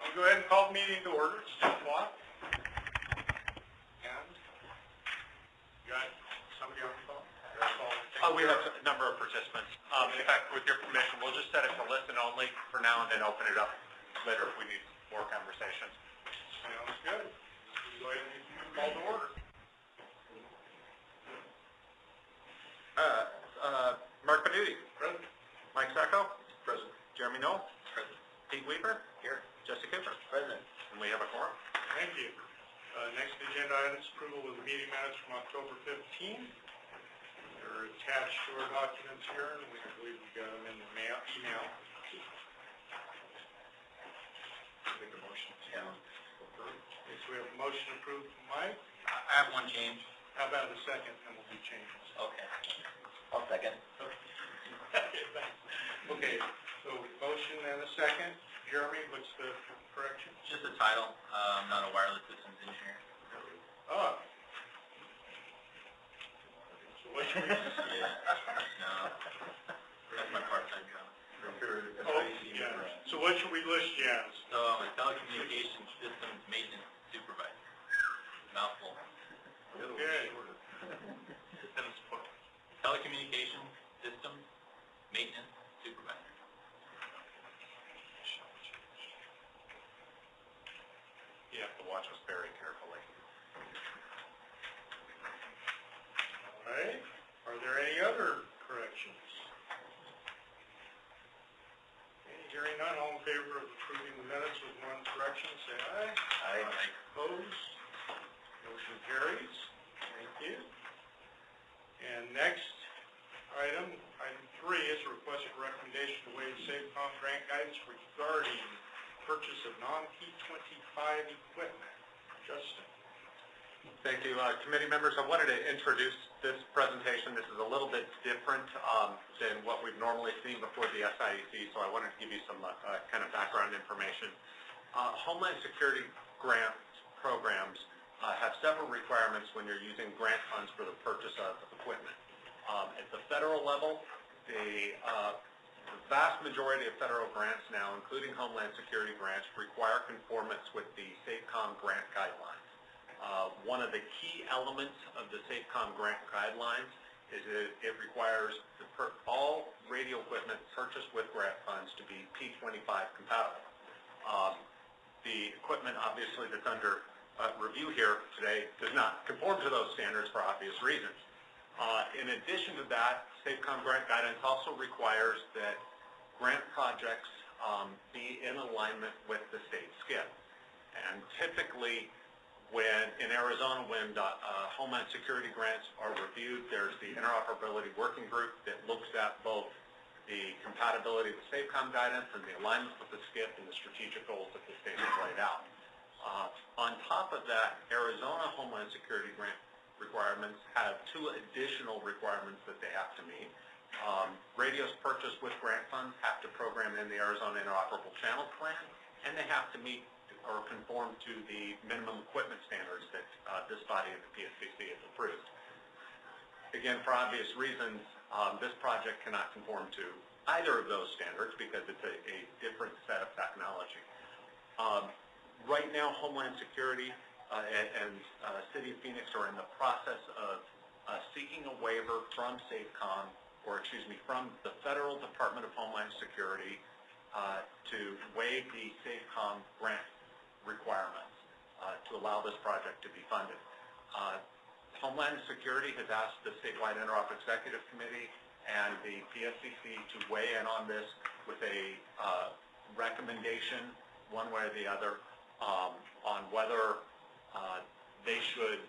I'll go ahead and call the meeting to order. It's 10 o'clock. And you got somebody on the phone? We have a number of participants. In fact, with your permission, we'll just set it to listen only for now and then open it up later if we need more conversations. Sounds good. We'll go ahead and call to order. Mark Panuti. Present. Mike Sacco. Present. Jeremy Knoll. Present. Pete Weaver. Here. Jesse Cooper. Present. And we have a quorum. Thank you. Next agenda item is approval of the meeting minutes from October 15th. They're attached to our documents here, and I believe we got them in the email. Make a motion to approve. Okay, so we have a motion approved from Mike. I have one change. How about a second, and we'll do changes. Okay. I'll second. Okay, thanks. Okay, so motion and a second. Jeremy, what's the correction? Just the title. I'm not a wireless systems engineer. Oh. So what should we... No. That's my part-time job. Oh, yeah. So what should we list you as? So I'm a telecommunications systems maintenance supervisor. Mouthful. Okay. Systems telecommunications systems maintenance supervisor. You have to watch us very carefully. All right. Are there any other corrections? Okay, hearing none, all in favor of approving the minutes with one correction, say aye. Aye. Opposed? Motion carries. Thank you. And next item 3 is a request for recommendation to waive SAFECOM grant guidance regarding purchase of non-P25 equipment. Justin. Thank you. Committee members, I wanted to introduce this presentation. This is a little bit different than what we've normally seen before the SIEC, so I wanted to give you some kind of background information. Homeland Security grant programs have several requirements when you're using grant funds for the purchase of equipment. At the federal level, the vast majority of federal grants now, including Homeland Security grants, require conformance with the SAFECOM grant guidelines. One of the key elements of the SAFECOM grant guidelines is that it requires all radio equipment purchased with grant funds to be P25 compatible. The equipment, obviously, that's under review here today does not conform to those standards for obvious reasons. In addition to that, SAFECOM grant guidance also requires that grant projects be in alignment with the state SCIP. And typically, in Arizona, when Homeland Security grants are reviewed, there's the interoperability working group that looks at both the compatibility with SAFECOM guidance and the alignment with the SCIP and the strategic goals that the state has laid out. On top of that, Arizona Homeland Security grant requirements have 2 additional requirements that they have to meet. Radios purchased with grant funds have to program in the Arizona Interoperable Channel Plan, and they have to meet or conform to the minimum equipment standards that this body of the PSCC has approved. Again, for obvious reasons, this project cannot conform to either of those standards because it's a different set of technology. Right now, Homeland Security and City of Phoenix are in the process of seeking a waiver from SAFECOM, from the Federal Department of Homeland Security to waive the SAFECOM grant requirements to allow this project to be funded. Homeland Security has asked the Statewide Interop Executive Committee and the PSCC to weigh in on this with a recommendation, one way or the other, on whether they should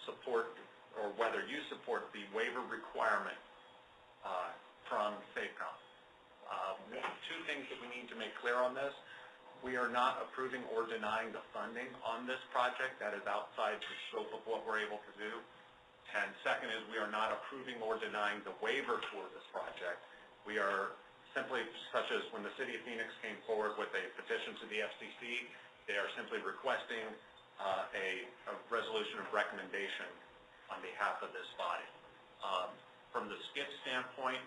support or whether you support the waiver requirement from SAFECOM. 2 things that we need to make clear on this. We are not approving or denying the funding on this project. That is outside the scope of what we're able to do. And second is we are not approving or denying the waiver for this project. We are simply, such as when the City of Phoenix came forward with a petition to the FCC, they are simply requesting a resolution of recommendation on behalf of this body. From the SCIP standpoint,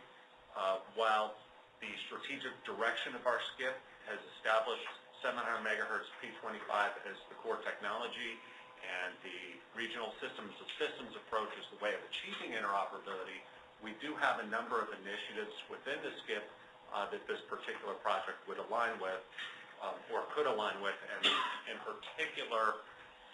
while the strategic direction of our SCIP has established 700 megahertz P25 as the core technology, and the regional systems of systems approach is the way of achieving interoperability. We do have a number of initiatives within the SCIP that this particular project would align with, or could align with, and in particular,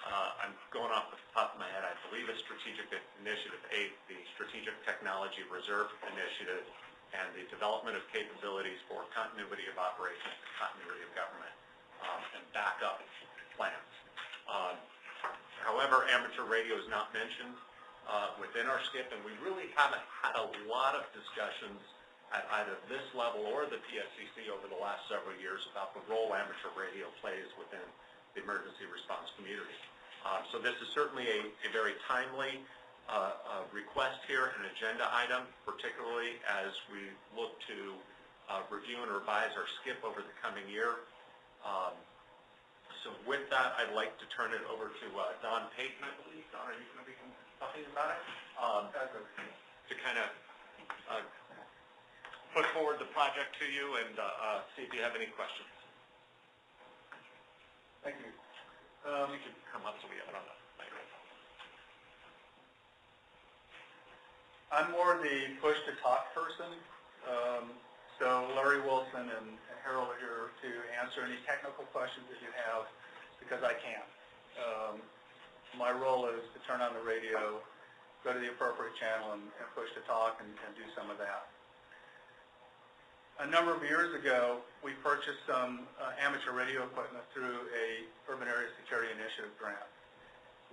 I'm going off the top of my head, I believe it's Strategic Initiative 8, the Strategic Technology Reserve Initiative, and the development of capabilities for continuity of operations, continuity of government, and backup plans. However, amateur radio is not mentioned within our SCIP, and we really haven't had a lot of discussions at either this level or the PSCC over the last several years about the role amateur radio plays within the emergency response community. So this is certainly a very timely request here, an agenda item, particularly as we look to review and revise our SCIP over the coming year. So with that, I'd like to turn it over to Don Payton, I believe. Don, are you going to be talking about it? To kind of put forward the project to you and see if you have any questions. Thank you. You can come up so we have it on the microphone. I'm more the push-to-talk person. So Larry Wilson and Harold are here to answer any technical questions that you have, because I can't. My role is to turn on the radio, go to the appropriate channel, and push-to-talk and do some of that. A number of years ago, we purchased some amateur radio equipment through a Urban Area Security Initiative grant.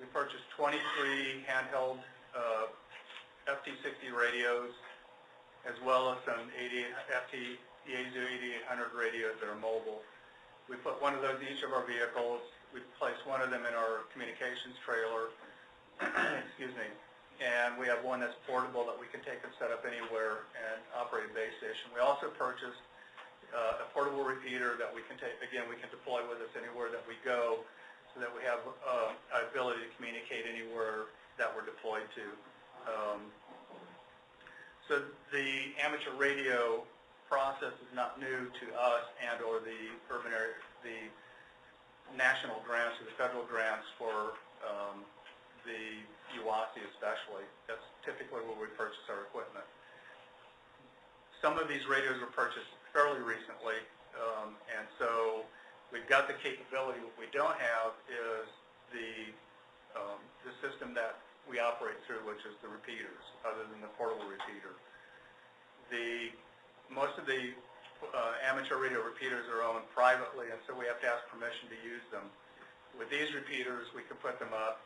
We purchased 23 handheld FT60 radios, as well as some AZPSIC radios that are mobile. We put one of those in each of our vehicles. We placed one of them in our communications trailer, excuse me, and we have one that's portable that we can take and set up anywhere and operate a base station. We also purchased a portable repeater that we can take, again, we can deploy with us anywhere that we go, so that we have an ability to communicate anywhere that we're deployed to. So the amateur radio process is not new to us and or the urban area, the national grants or the federal grants for the UASI especially. That's typically where we purchase our equipment. Some of these radios were purchased fairly recently, and so we've got the capability. What we don't have is the system that we operate through, which is the repeaters, other than the portable repeater. Most of the amateur radio repeaters are owned privately, and so we have to ask permission to use them. With these repeaters, we can put them up.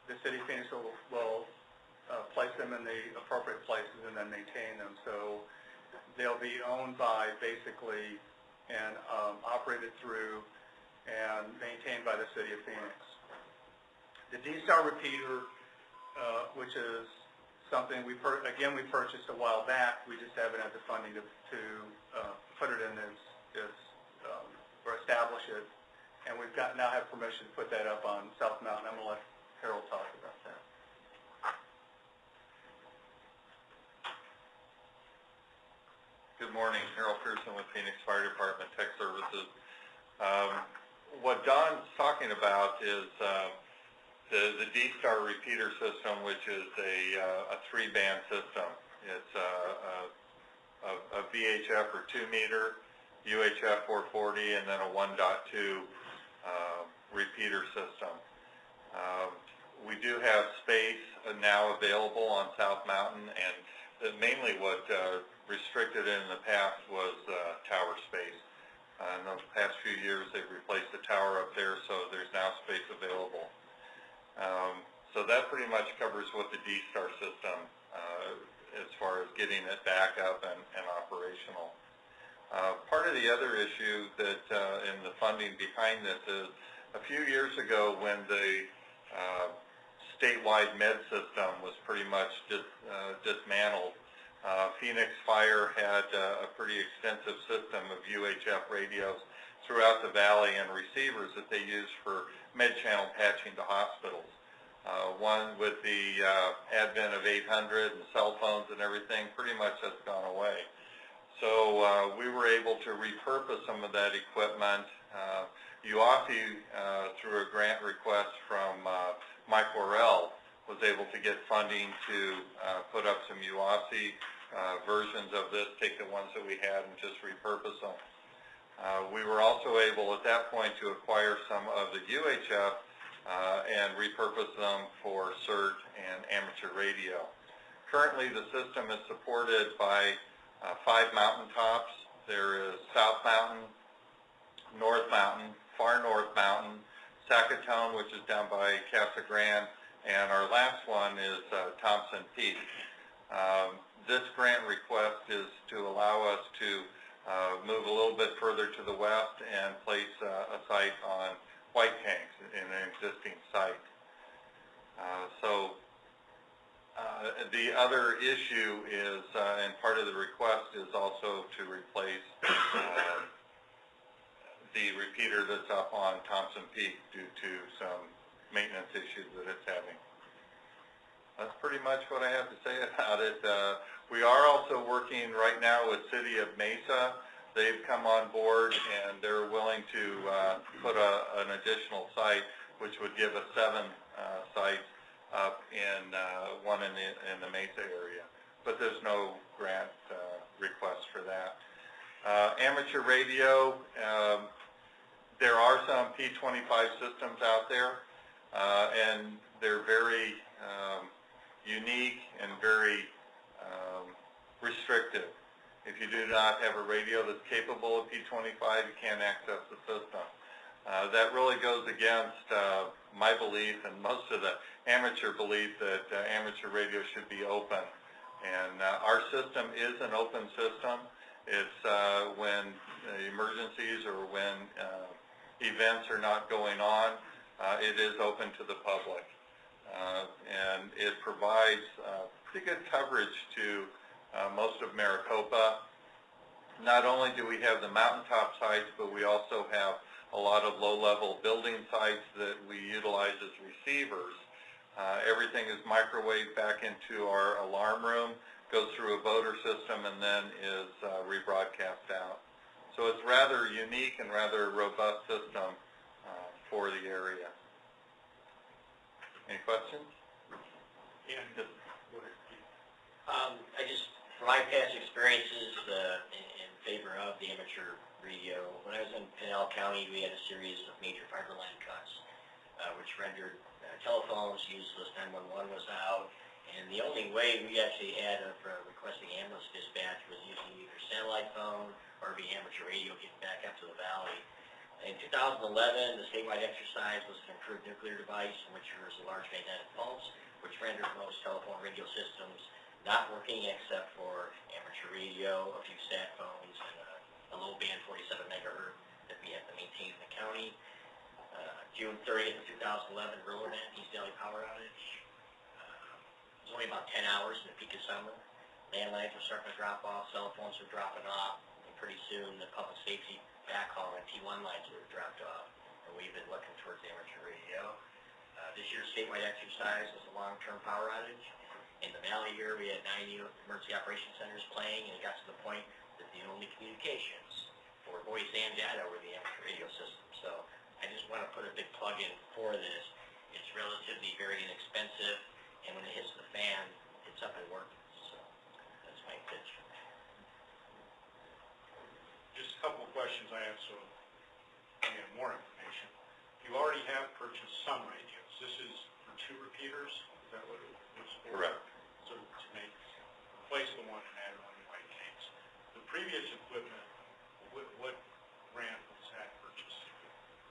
The City of Phoenix will place them in the appropriate places and then maintain them. So they'll be owned by, basically, and operated through and maintained by the City of Phoenix. The D-Star repeater, which is something we purchased a while back. We just haven't had the funding to put it in or establish it, and we've now have permission to put that up on South Mountain. I'm going to let Harold talk about that. Good morning, Harold Pearson with Phoenix Fire Department Tech Services. What Don's talking about is the D-Star repeater system, which is a 3-band system. It's a VHF or 2-meter, UHF 440, and then a 1.2 repeater system. We do have space now available on South Mountain, and mainly what restricted it in the past was tower space. In the past few years, they've replaced the tower up there, so there's now space available. So that pretty much covers what the D-Star system, as far as getting it back up and operational. Part of the other issue that in the funding behind this is a few years ago when the statewide med system was pretty much dismantled, Phoenix Fire had a pretty extensive system of UHF radios throughout the valley and receivers that they used for med-channel patching to hospitals. One with the advent of 800 and cell phones and everything, pretty much that's gone away. So we were able to repurpose some of that equipment UASI, through a grant request from Mike Worrell, was able to get funding to put up some UASI versions of this, take the ones that we had and just repurpose them. We were also able at that point to acquire some of the UHF and repurpose them for CERT and amateur radio. Currently the system is supported by 5 mountaintops. There is South Mountain, North Mountain, Far North Mountain, Sackatone, which is down by Casa Grande, and our last one is Thompson Peak. This grant request is to allow us to move a little bit further to the west and place a site on White Tanks in an existing site. The other issue is, and part of the request is also to replace the repeater that's up on Thompson Peak due to some maintenance issues that it's having. That's pretty much what I have to say about it. We are also working right now with City of Mesa. They've come on board and they're willing to put an additional site, which would give us 7 sites up in one in the Mesa area. But there's no grant request for that. Amateur radio, there are some P25 systems out there, and they're very unique and very restrictive. If you do not have a radio that's capable of P25, you can't access the system. That really goes against my belief and most of the amateur belief that amateur radio should be open. And our system is an open system. It's when emergencies or when events are not going on, it is open to the public. And it provides pretty good coverage to most of Maricopa. Not only do we have the mountaintop sites, but we also have a lot of low-level building sites that we utilize as receivers. Everything is microwaved back into our alarm room, goes through a voter system, and then is rebroadcast out. So it's rather unique and rather robust system for the area. Any questions? Yeah. From my past experiences in favor of the amateur radio, when I was in Pinal County, we had a series of major fiber line cuts, which rendered telephones useless. 911 was out, and the only way we actually had of requesting ambulance dispatch was using either satellite phone or the amateur radio getting back up to the valley. In 2011, the statewide exercise was an improved nuclear device, in which there was a large magnetic pulse, which rendered most telephone radio systems not working except for amateur radio, a few sat phones, and a low band 47 megahertz that we have to maintain in the county. June 30th of 2011, Rivernet, East Valley power outage. It was only about 10 hours in the peak of summer. Landlines were starting to drop off, cell phones were dropping off, and pretty soon the public safety backhaul and T1 lines were dropped off, and we've been looking towards the amateur radio. This year's statewide exercise was a long-term power outage. In the valley here, we had 90 emergency operations centers playing, and it got to the point that the only communications for voice and data were the amateur radio system. So I just want to put a big plug in for this. It's relatively very inexpensive, and when it hits the fan, it's up and working. So that's my pitch. Just a couple of questions I have, so we have more information. You already have purchased some radios. This is for 2 repeaters? Is that what it was for? Correct. So to replace the one and add on the White Tanks. The previous equipment, what grant was that purchased?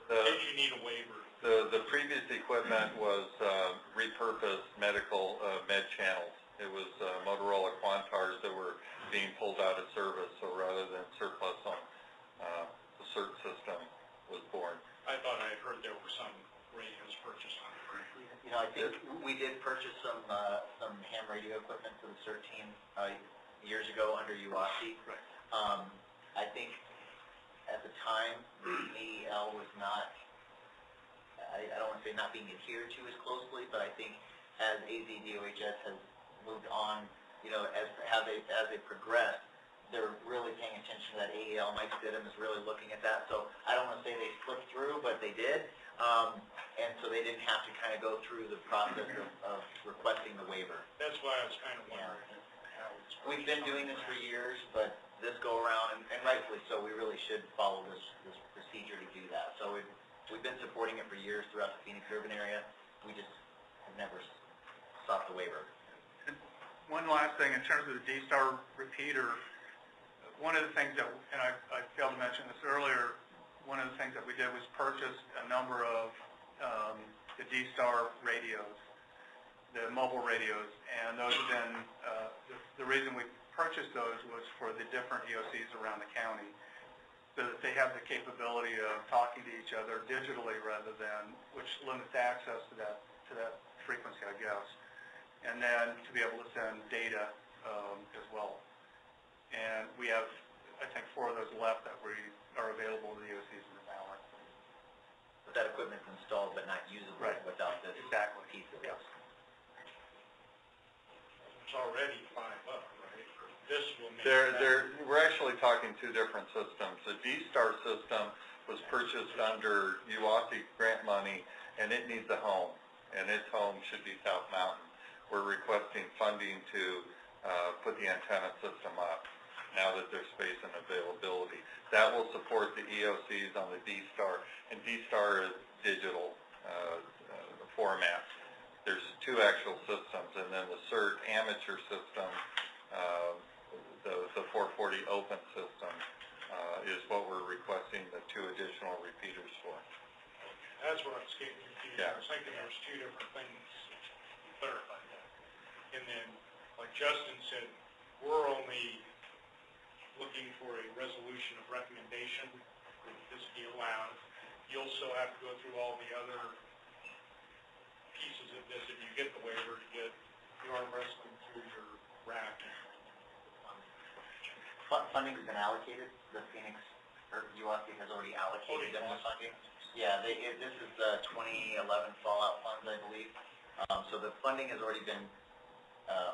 Did you need a waiver? The previous equipment was repurposed medical med channels. It was Motorola Quantars that were being pulled out of service, so rather than surplus on the CERT system was born. I thought I had heard there were some radios purchased on the front. You know, I think we did purchase some ham radio equipment for the CERT team years ago under UASI. Right. I think at the time, the AEL was not, I don't want to say not being adhered to as closely, but I think as AZPSIC has moved on, you know, as they progressed, they're really paying attention to that AEL. Mike Stidham is really looking at that. So I don't want to say they slipped through, but they did. And so they didn't have to kind of go through the process of requesting the waiver. That's why I was kind of wondering how it's. We've been doing this for years, but this go around, and rightfully so, we really should follow this procedure to do that. So we've been supporting it for years throughout the Phoenix urban area. We just have never sought the waiver. One last thing, in terms of the D-Star repeater, one of the things that, and I failed to mention this earlier, one of the things that we did was purchase a number of the D-Star radios, the mobile radios, and those have been, the reason we purchased those was for the different EOCs around the county, so that they have the capability of talking to each other digitally rather than, which limits access to that frequency, I guess, and then to be able to send data as well. And we have, I think, 4 of those left that we are available to the EOCs in the valley. But that equipment's installed but not usable without this piece of it. It's already $5, right? This will make We're actually talking 2 different systems. The D-Star system was purchased under UASI grant money, and it needs a home, and its home should be South Mountain. We're requesting funding to put the antenna system up now that there's space and availability. That will support the EOCs on the D-Star, and D-Star is digital format. There's 2 actual systems, and then the CERT amateur system, the 440 open system, is what we're requesting the 2 additional repeaters for. That's what I was getting confused. Yeah. I was thinking there was 2 different things. Clarify that. And then, like Justin said, we're only looking for a resolution of recommendation that this be allowed. You'll still have to go through all the other pieces of this if you get the waiver to get your arm wrestling through your rack. Funding's been allocated. The Phoenix or UASI has already allocated them the funding. Yeah, this is the 2011 fallout funds, I believe. So the funding has already been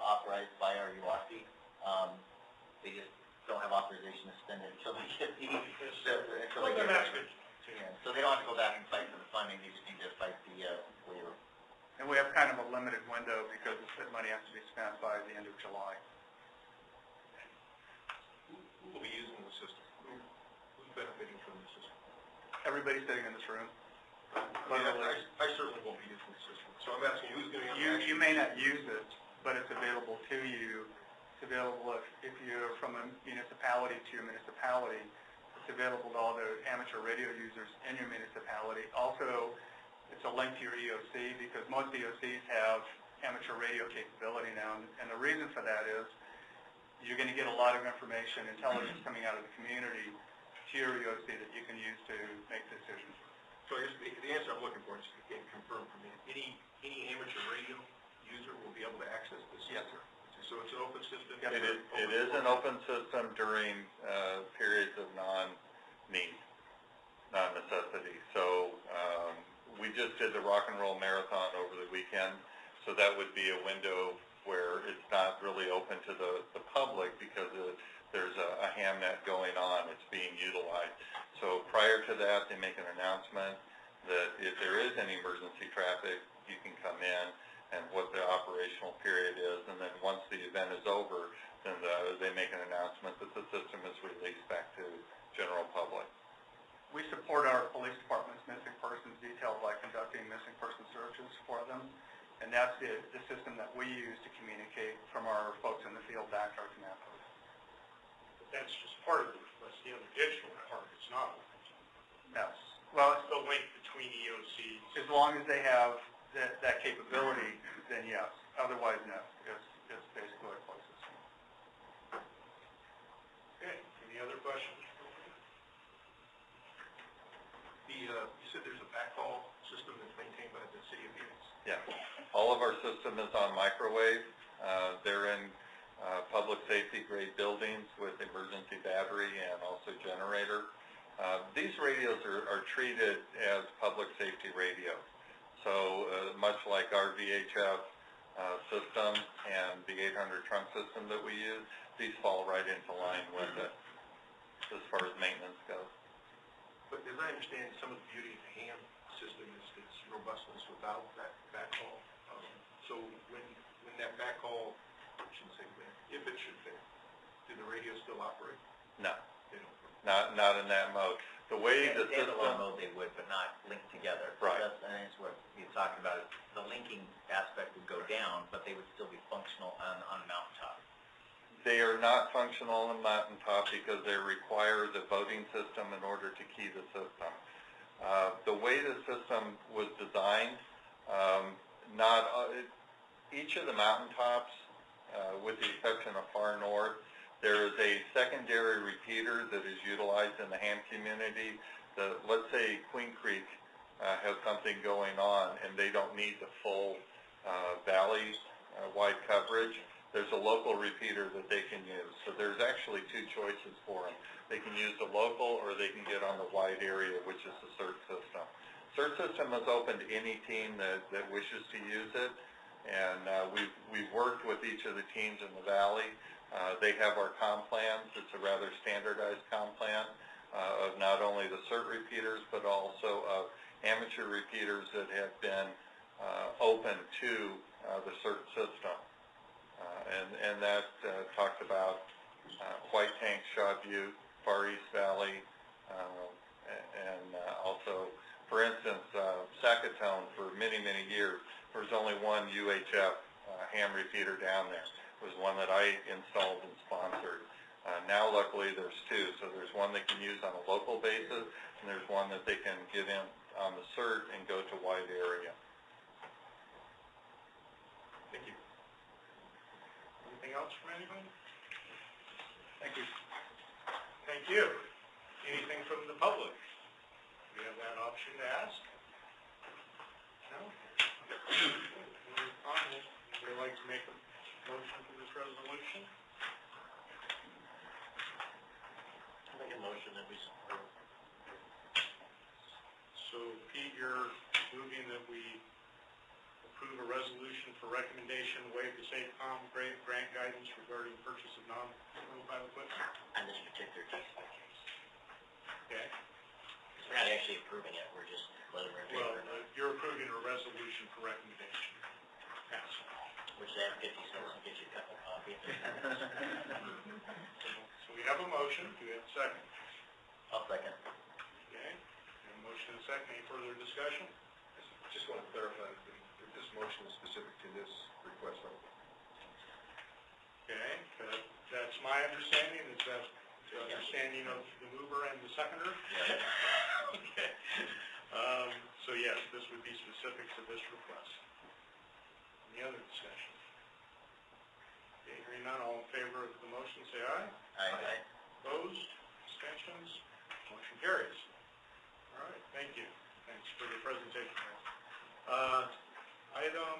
authorized by our UASI. They just don't have authorization to spend it until they get That's good. Yeah, so they don't have to go back and fight for the funding. They just need to fight the waiver. And we have kind of a limited window because the money has to be spent by the end of July. Who will be using the system? Who's benefiting from the system? Everybody sitting in this room. I certainly won't be using the system. So I'm asking who's going to You may not use it, but it's available to you. It's available if you're from a municipality to your municipality. It's available to all the amateur radio users in your municipality. Also, it's a link to your EOC because most EOCs have amateur radio capability now, and the reason for that is you're going to get a lot of information, intelligence coming out of the community to your EOC that you can use to make decisions. So I guess the answer I'm looking for is to get confirmed from me. Any amateur radio user will be able to access this system? Yes, sir. So it's an open system? Yes, It is an open system during periods of non-necessity. So we just did the rock and roll marathon over the weekend, so that would be a window where it's not really open to the public because there's a hamnet going on. It's being utilized. So prior to that, they make an announcement that if there is any emergency traffic, you can come in and what the operational period is. And then once the event is over, then they make an announcement that the system is released back to general public. We support our police department's missing persons detail by conducting missing person searches for them, and that's the system that we use to communicate from our folks in the field back to our command post. But that's just part of it. That's the other digital part. It's not. Yes. Well, It's the link between EOCs. as long as they have that capability, then yes. Otherwise, no. It's basically a closed system. Okay. Any other questions? You said there's a backhaul system that's maintained by the city of Phoenix. Yeah. All of our system is on microwave. They're in public safety grade buildings with emergency battery and also generator. These radios are treated as public safety radios. So much like our VHF system and the 800 trunk system that we use, these fall right into line with it as far as maintenance goes. But as I understand, some of the beauty of the ham system is its robustness without that backhaul. So when that backhaul, I shouldn't say when, if it should fail, do the radios still operate? No, They don't. not in that mode. The way the Standalone system, mode they would, but not linked together. Right. That's, I think that's what you're talking about. The linking aspect would go down, but they would still be functional on a mountaintop. they are not functional on the mountaintop because they require the voting system in order to key the system. The way the system was designed, each of the mountaintops, with the exception of far north, there is a secondary repeater that is utilized in the ham community. Let's say Queen Creek has something going on and they don't need the full valley-wide coverage. There's a local repeater that they can use. So there's actually two choices for them. They can use the local or they can get on the wide area, which is the CERT system. CERT system is open to any team that wishes to use it. And we've worked with each of the teams in the valley. They have our comm plans. It's a rather standardized comm plan of not only the CERT repeaters, but also of amateur repeaters that have been open to the CERT system. And that talked about White Tank, Shaw Butte, Far East Valley, and also, for instance, Sackatone for many, many years, there was only one UHF ham repeater down there. It was one that I installed and sponsored. Now, luckily, there's two. So there's one they can use on a local basis, and there's one that they can get in on the CERT and go to wide area. Thank you. Anything else from anybody? Thank you. Thank you. Anything from the public? We have that option to ask? No? Would you like to make a motion for this resolution? I'll make a motion that we support. So Pete, you're moving that we approve a resolution for recommendation to waive the SAFECOM grant guidance regarding purchase of non-mobile equipment. On this particular case by case. Okay. Because we're not actually approving it, we're just letting them review Well, it. you're approving a resolution for recommendation. Pass. Which they have 50 cents and get you a cup of coffee. So we have a motion. Do we have a second? I'll second. Okay. We have a motion and a second. Any further discussion? Just want to clarify that this motion is specific to this request. Okay. That's my understanding. Is that the understanding of the mover and the seconder? Yeah. Okay. So yes, this would be specific to this request. Any other discussion? Okay, hearing none, all in favor of the motion, say aye. Aye. Opposed? Abstentions? Motion carries. All right, thank you. Thanks for the presentation. Item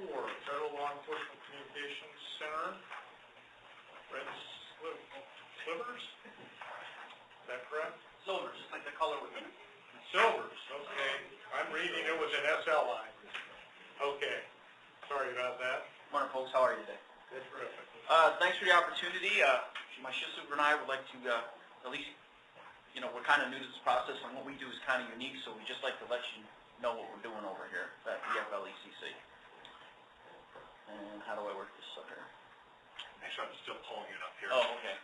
4, Federal Law Enforcement Communications Center. Red slivers? Is that correct? Silver, just like the color would mean. Silvers, okay. I'm reading it was an SLI. Okay. Sorry about that. Morning, folks. How are you today? Good, terrific. Thanks for the opportunity. My shift super and I would like to at least, we're kind of new to this process, and what we do is kind of unique, so we'd just like to let you know what we're doing over here at the FLECC. And how do I work this up here? Actually, I'm still pulling it up here. Oh, okay.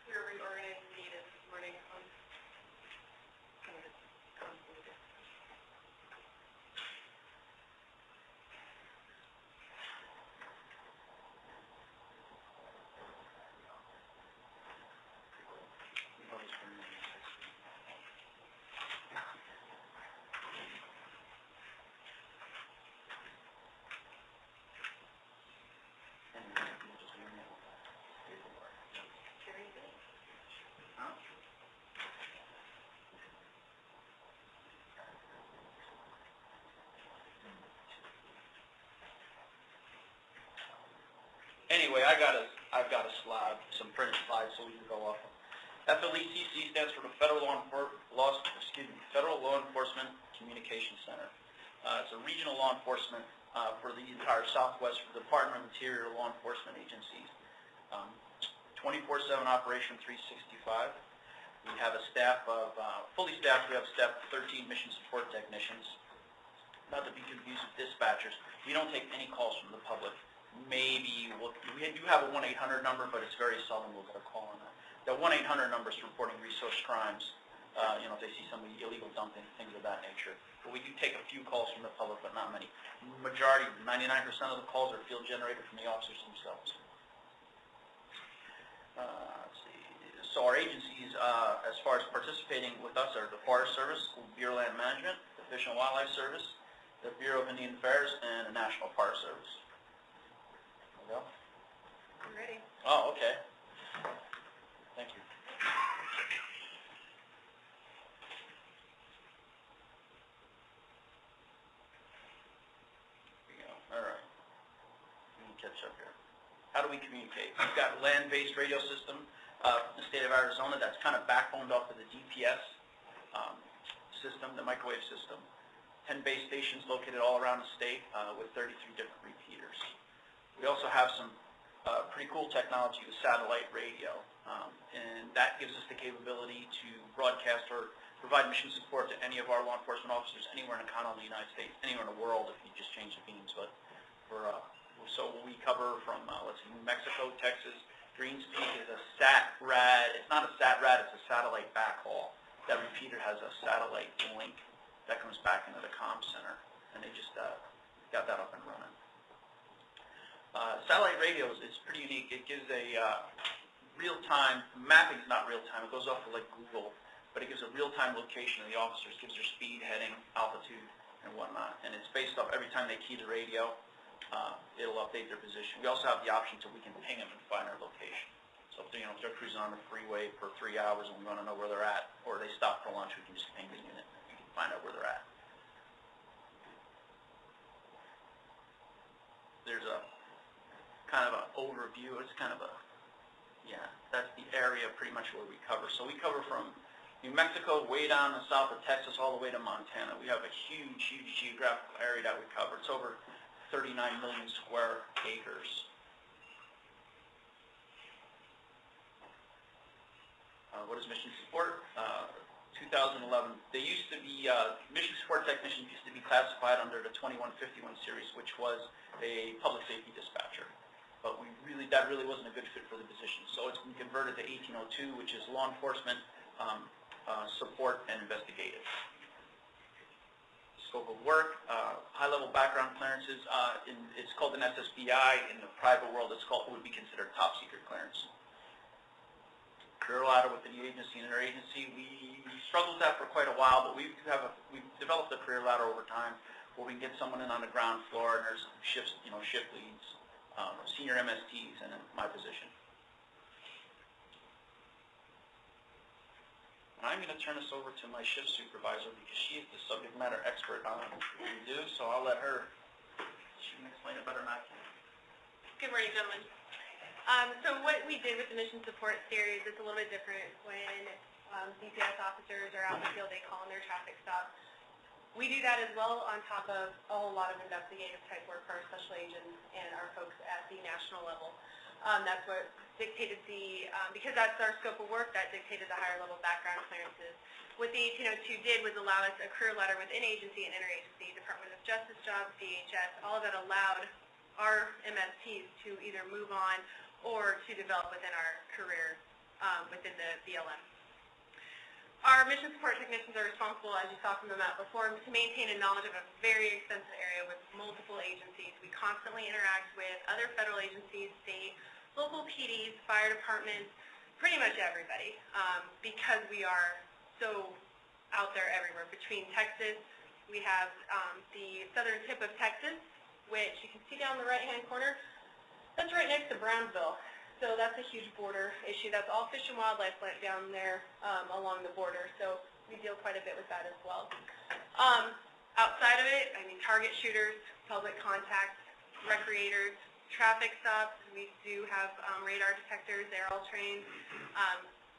We were reorganizing data this morning on some of the complicated. Anyway, I've got a slide, some printed slides so we can go off of. FLECC stands for the Federal Law Enforcement Communication Center. It's a regional law enforcement for the entire Southwest for the Department of Interior law enforcement agencies. 24/7 operation, 365. We have a staff of, fully staffed, we have a staff of 13 mission support technicians. Not to be confused with dispatchers. We don't take any calls from the public. Maybe, we do have a 1-800 number, but it's very seldom we'll get a call on that. The 1-800 number is reporting resource crimes, if they see somebody illegal dumping, things of that nature. But we do take a few calls from the public, but not many. Majority, 99% of the calls are field generated from the officers themselves. Let's see. So our agencies, as far as participating with us, are the Forest Service, Bureau of Land Management, the Fish and Wildlife Service, the Bureau of Indian Affairs, and the National Park Service. There we go. I'm ready. Oh, okay. Thank you. There we go. All right. Let me catch up here. How do we communicate? We've got a land-based radio system in the state of Arizona that's kind of backboned off of the DPS system, the microwave system. 10 base stations located all around the state with 33 different repeaters. We also have some pretty cool technology with satellite radio, and that gives us the capability to broadcast or provide mission support to any of our law enforcement officers anywhere in the continental United States, anywhere in the world if you just change the beams. But so we cover from, let's see, New Mexico, Texas. Greens Peak is a SAT-RAD. It's not a SAT-RAD, it's a satellite backhaul. That repeater has a satellite link that comes back into the comm center, and they just got that up and running. Satellite radio is pretty unique. It gives a real-time, mapping is not real-time, it goes off of like Google, but it gives a real-time location of the officers, gives their speed, heading, altitude, and whatnot. And it's based off every time they key the radio, it'll update their position. We also have the option so we can ping them and find their location. So if they're cruising on the freeway for 3 hours and we want to know where they're at, or they stop for lunch, we can just ping the unit and we can find out where they're at. There's a kind of an overview. It's kind of a, that's the area pretty much where we cover. So we cover from New Mexico way down to south of Texas all the way to Montana. We have a huge, huge geographical area that we cover. It's over 39 million square acres. What is mission support? 2011. They used to be, mission support technicians used to be classified under the 2151 series, which was a public safety dispatcher. But that really wasn't a good fit for the position. So it's been converted to 1802, which is law enforcement, support, and investigative. Scope of work, high-level background clearances. It's called an SSBI. In the private world, would be considered top secret clearance. Career ladder within the agency and interagency. We struggled with that for quite a while, but we've developed a career ladder over time where we can get someone in on the ground floor, and there's shifts, shift leads, senior MSTs, and in my position. I'm going to turn this over to my shift supervisor because she is the subject matter expert on what we do, so I'll let her, she can explain it better than I can. Good morning, gentlemen. So what we did with the mission support series is a little bit different. When DPS officers are out in the field, they call in their traffic stop. We do that as well on top of a whole lot of investigative type work for our special agents and our folks at the national level. That's what dictated because that's our scope of work, that dictated the higher level background clearances. What the 1802 did was allow us a career ladder within agency and interagency, Department of Justice jobs, DHS, all of that allowed our MSPs to either move on or to develop within our career within the BLM. Our mission support technicians are responsible, as you saw from the map before, to maintain a knowledge of a very extensive area with multiple agencies. We constantly interact with other federal agencies, state, local PDs, fire departments, pretty much everybody, because we are so out there everywhere. Between Texas, we have the southern tip of Texas, which you can see down in the right-hand corner. That's right next to Brownsville. So that's a huge border issue. That's all fish and wildlife down there along the border. So we deal quite a bit with that as well. Outside of it, target shooters, public contacts, recreators, traffic stops. We do have radar detectors. They're all trained.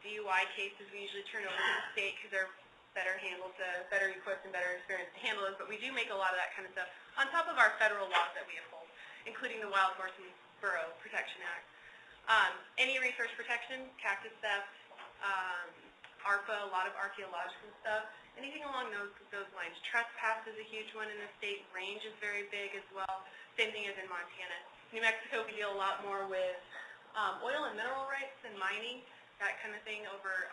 DUI cases we usually turn over to the state because they're better handled, better equipped and better experienced to handle those, but we do make a lot of that kind of stuff on top of our federal laws that we uphold, including the Wild Horse and Burro Protection Act. Any resource protection, cactus theft, ARPA, a lot of archaeological stuff, anything along those lines. Trespass is a huge one in the state. Range is very big as well. Same thing as in Montana. New Mexico, we deal a lot more with oil and mineral rights and mining, that kind of thing over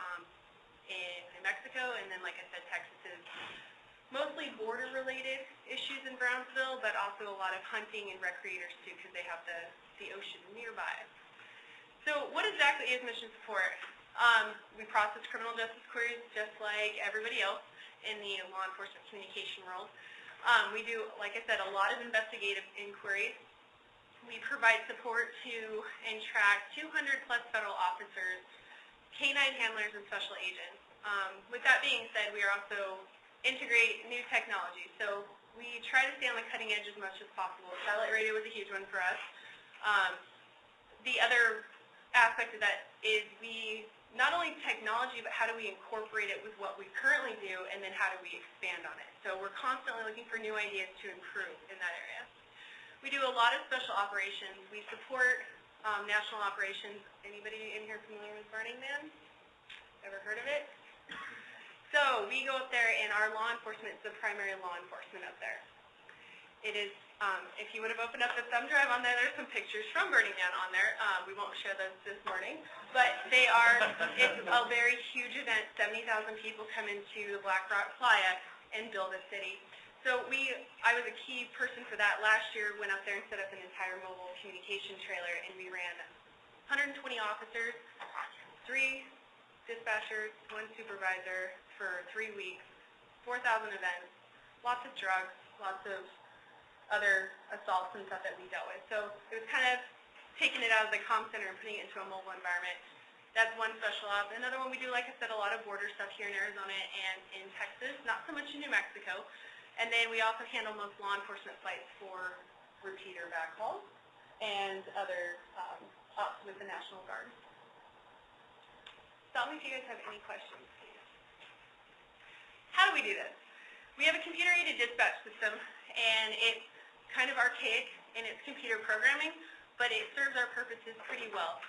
in New Mexico. And then, like I said, Texas is mostly border-related issues in Brownsville, but also a lot of hunting and recreators too, because they have the ocean nearby. So what exactly is mission support? We process criminal justice queries just like everybody else in the law enforcement communication world. We do, like I said, a lot of investigative inquiries. We provide support to and track 200 plus federal officers, canine handlers, and special agents. With that being said, we are also integrate new technology. So we try to stay on the cutting edge as much as possible. Satellite radio was a huge one for us. The other aspect of that is we, not only technology, but how do we incorporate it with what we currently do, and then how do we expand on it. So we're constantly looking for new ideas to improve in that area. We do a lot of special operations. We support national operations. Anybody in here familiar with Burning Man? Ever heard of it? So we go up there, and our law enforcement is the primary law enforcement up there. It is, if you would have opened up the thumb drive on there, there's some pictures from Burning Man on there. We won't share those this morning, but they are, it's a very huge event. 70,000 people come into the Black Rock Playa and build a city. So I was a key person for that. Last year, went up there and set up an entire mobile communication trailer, and we ran 120 officers, 3 dispatchers, 1 supervisor for 3 weeks, 4,000 events, lots of drugs, lots of other assaults and stuff that we dealt with. So it was kind of taking it out of the comm center and putting it into a mobile environment. That's one special op. Another one we do, like I said, a lot of border stuff here in Arizona and in Texas, not so much in New Mexico. And then we also handle most law enforcement flights for repeater backhauls and other ops with the National Guard. Tell me if you guys have any questions, please. How do we do this? We have a computer-aided dispatch system, and it's kind of archaic in its computer programming, but it serves our purposes pretty well.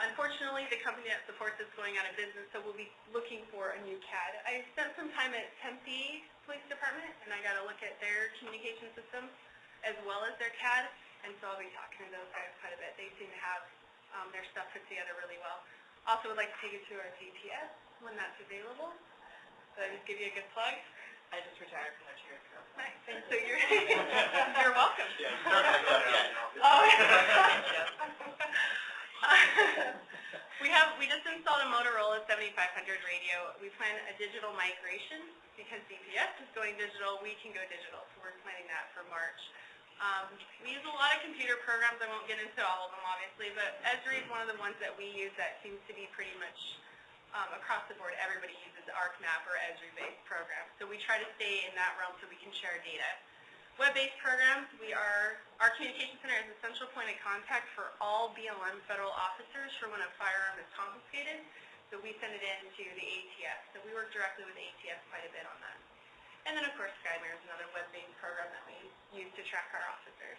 Unfortunately, the company that supports us is going out of business, so we'll be looking for a new CAD. I spent some time at Tempe Police Department, and I got to look at their communication system as well as their CAD, and so I'll be talking to those guys quite a bit. They seem to have their stuff put together really well. Also would like to take you to our GPS when that's available. So I just give you a good plug. I just retired from that years ago. Nice. And so you're you're welcome. Yeah, start with that now. Oh. We just installed a Motorola 7500 radio. We plan a digital migration because DPS is going digital. We can go digital, so we're planning that for March. We use a lot of computer programs. I won't get into all of them, obviously, but Esri is one of the ones that we use that seems to be pretty much across the board. Everybody uses ArcMap or Esri-based programs, so we try to stay in that realm so we can share data. Web-based programs, our communication center is a central point of contact for all BLM federal officers for when a firearm is confiscated, so we send it in to the ATF. So we work directly with ATF quite a bit on that. And then, of course, SkyMare is another web-based program that we use to track our officers.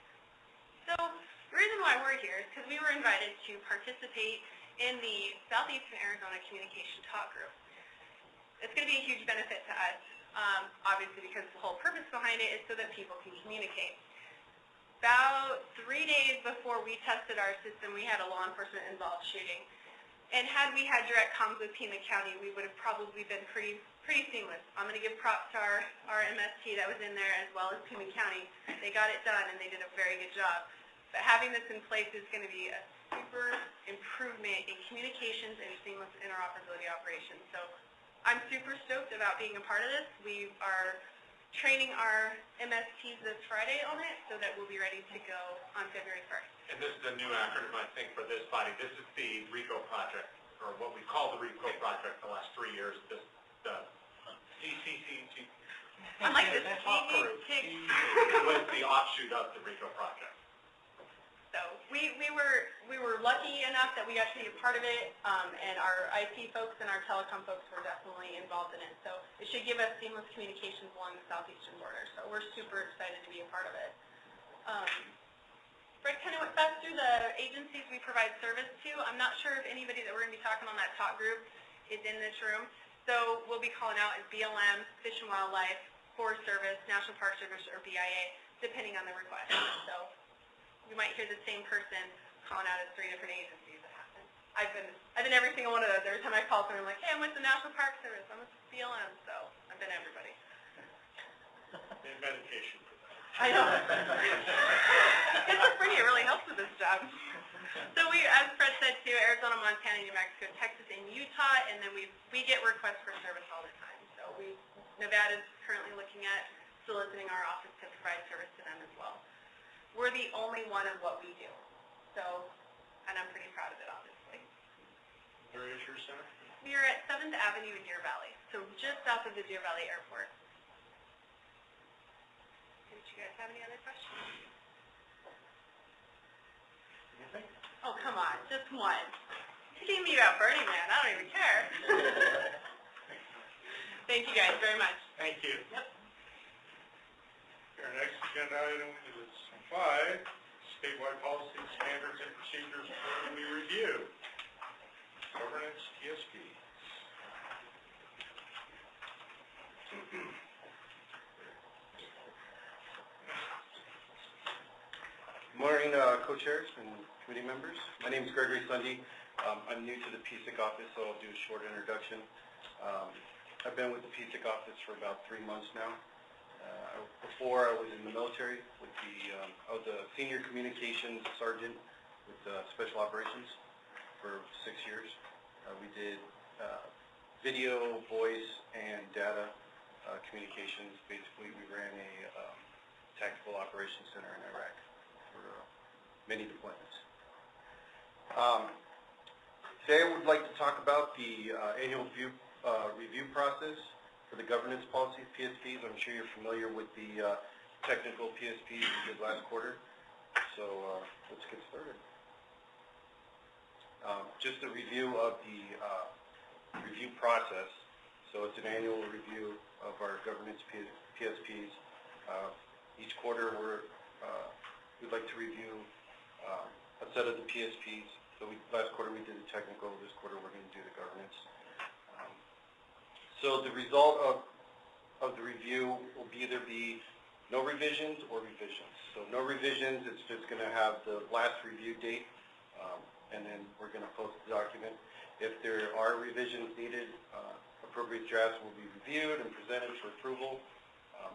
So the reason why we're here is because we were invited to participate in the Southeastern Arizona Communication Talk Group. It's going to be a huge benefit to us, obviously, because the whole purpose behind it is so that people can communicate. About 3 days before we tested our system, we had a law enforcement involved shooting. And had we had direct comms with Pima County, we would have probably been pretty seamless. I'm going to give props to our MST that was in there as well as Pima County. They got it done, and they did a very good job. But having this in place is going to be a super improvement in communications and seamless interoperability operations. So I'm super stoked about being a part of this. We are training our MSTs this Friday on it so that we'll be ready to go on February 1st. And this is a new acronym, I think, for this body. This is the RICO project, or what we call the RICO project the last 3 years. The CCC. I like this. It was the offshoot of the RICO project. So We were lucky enough that we got to be a part of it, and our IT folks and our telecom folks were definitely involved in it. So it should give us seamless communications along the southeastern border. So we're super excited to be a part of it. Fred kind of went fast through the agencies we provide service to. I'm not sure if anybody that we're going to be talking on that top group is in this room. So we'll be calling out as BLM, Fish and Wildlife, Forest Service, National Park Service, or BIA, depending on the request. So you might hear the same person calling out as 3 different agencies. That happens. I've been every single one of those. Every time I call someone, I'm like, hey, I'm with the National Park Service. I'm with BLM. So I've been everybody. And medication for that. I know. Schizophrenia really helps with this job. So we, as Fred said too, Arizona, Montana, New Mexico, Texas, and Utah, and then we get requests for service all the time. So Nevada's currently looking at soliciting our office to provide service to them as well. We're the only one of what we do. So, and I'm pretty proud of it, obviously. Where is your center? We are at 7th Avenue in Deer Valley, so just south of the Deer Valley Airport. Did you guys have any other questions? Anything? Oh, come on, just one. You gave me about Burning Man. I don't even care. Thank you guys very much. Thank you. Yep. Our next agenda item is 5, statewide policies, standards, and procedures for we review. Governance PSPs. Good morning, co-chairs and committee members. My name is Gregory Sunday. I'm new to the PSCC office, so I'll do a short introduction. I've been with the PSCC office for about 3 months now. Before, I was in the military with I was a senior communications sergeant with Special Operations for 6 years. We did video, voice, and data communications. Basically, we ran a tactical operations center in Iraq for many deployments. Today, I would like to talk about the annual review process for the governance policies, PSPs. I'm sure you're familiar with the technical PSPs we did last quarter. So let's get started. Just a review of the review process. So it's an annual review of our governance PSPs. Each quarter we'd like to review a set of the PSPs. So last quarter we did the technical, this quarter we're going to do the governance. So the result of the review will either be no revisions or revisions. So no revisions, it's just going to have the last review date, and then we're going to post the document. If there are revisions needed, appropriate drafts will be reviewed and presented for approval.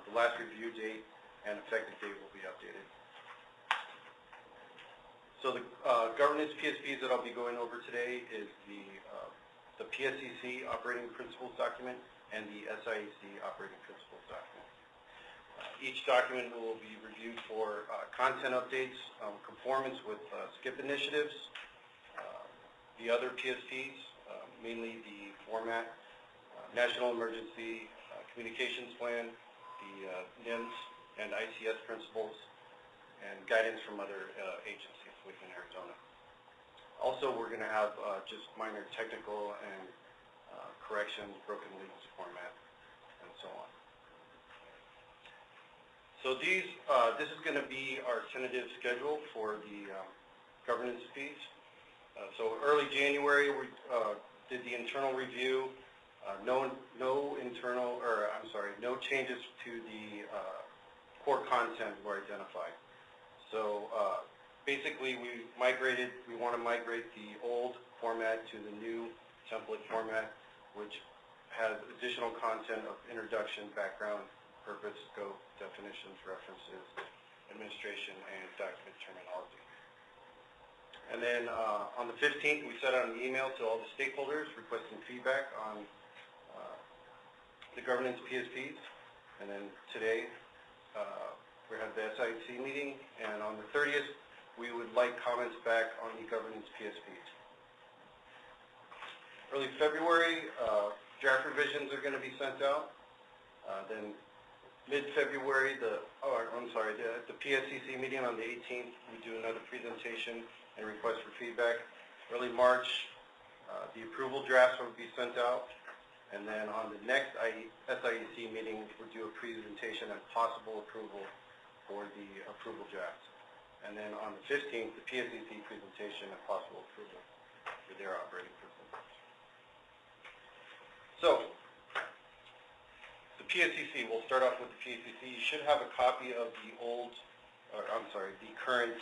The last review date and effective date will be updated. So the governance PSPs that I'll be going over today is the PSCC operating principles document and the SIEC operating principles document. Each document will be reviewed for content updates, conformance with SCIP initiatives, the other PSPs, mainly the format, National Emergency Communications Plan, the NIMS and ICS principles, and guidance from other agencies within Arizona. Also, we're going to have just minor technical and corrections, broken links format, and so on. So this is going to be our tentative schedule for the governance piece. So early January, we did the internal review. No changes to the core content were identified. So basically, we want to migrate the old format to the new template format, which has additional content of introduction, background, purpose, scope, definitions, references, administration, and document terminology. And then on the 15th, we sent out an email to all the stakeholders requesting feedback on the governance PSPs. And then today, we have the SIEC meeting, and on the 30th, we would like comments back on the governance PSPs. Early February, draft revisions are going to be sent out. Then mid-February, the PSCC meeting on the 18th, we do another presentation and request for feedback. Early March, the approval drafts will be sent out. And then on the next SIEC meeting, we'll do a presentation and possible approval for the approval drafts. And then on the 15th, the PSCC presentation and possible approval for their operating principles. So, the PSCC, we'll start off with the PSCC. You should have a copy of the the current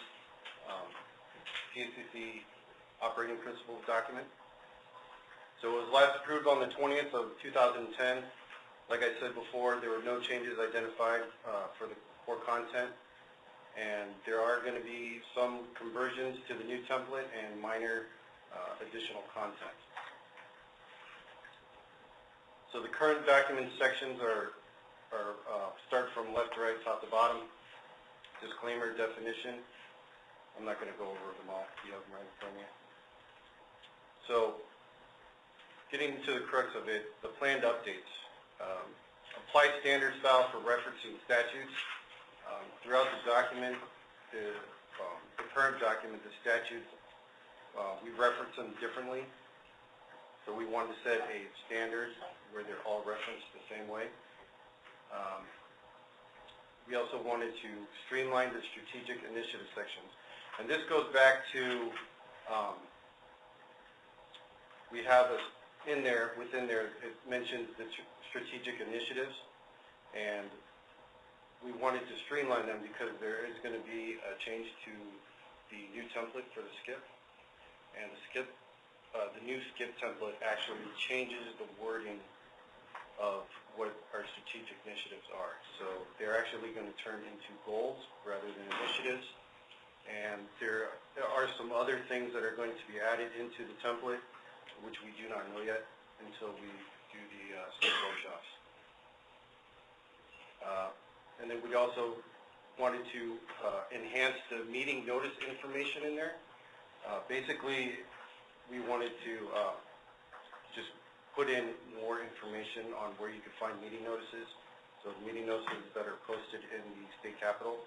PSCC operating principles document. So it was last approved on the 20th of 2010. Like I said before, there were no changes identified for the core content, and there are going to be some conversions to the new template and minor additional content. So the current document sections start from left to right, top to bottom. Disclaimer, definition. I'm not going to go over them all. You have them right in front of you. So, getting to the crux of it, the planned updates. Apply standards file for referencing statutes. Throughout the document, the current document, the statutes, we reference them differently. So we wanted to set a standard where they're all referenced the same way. We also wanted to streamline the strategic initiative sections. And this goes back to, we have within there, it mentions the strategic initiatives, and we wanted to streamline them because there is going to be a change to the new template for the SCIP, and the new SCIP template actually changes the wording of what our strategic initiatives are. So they're actually going to turn into goals rather than initiatives, and there are some other things that are going to be added into the template which we do not know yet until we do the SCIP workshops. And then we also wanted to enhance the meeting notice information in there. Basically, we wanted to just put in more information on where you can find meeting notices. So the meeting notices that are posted in the state capitol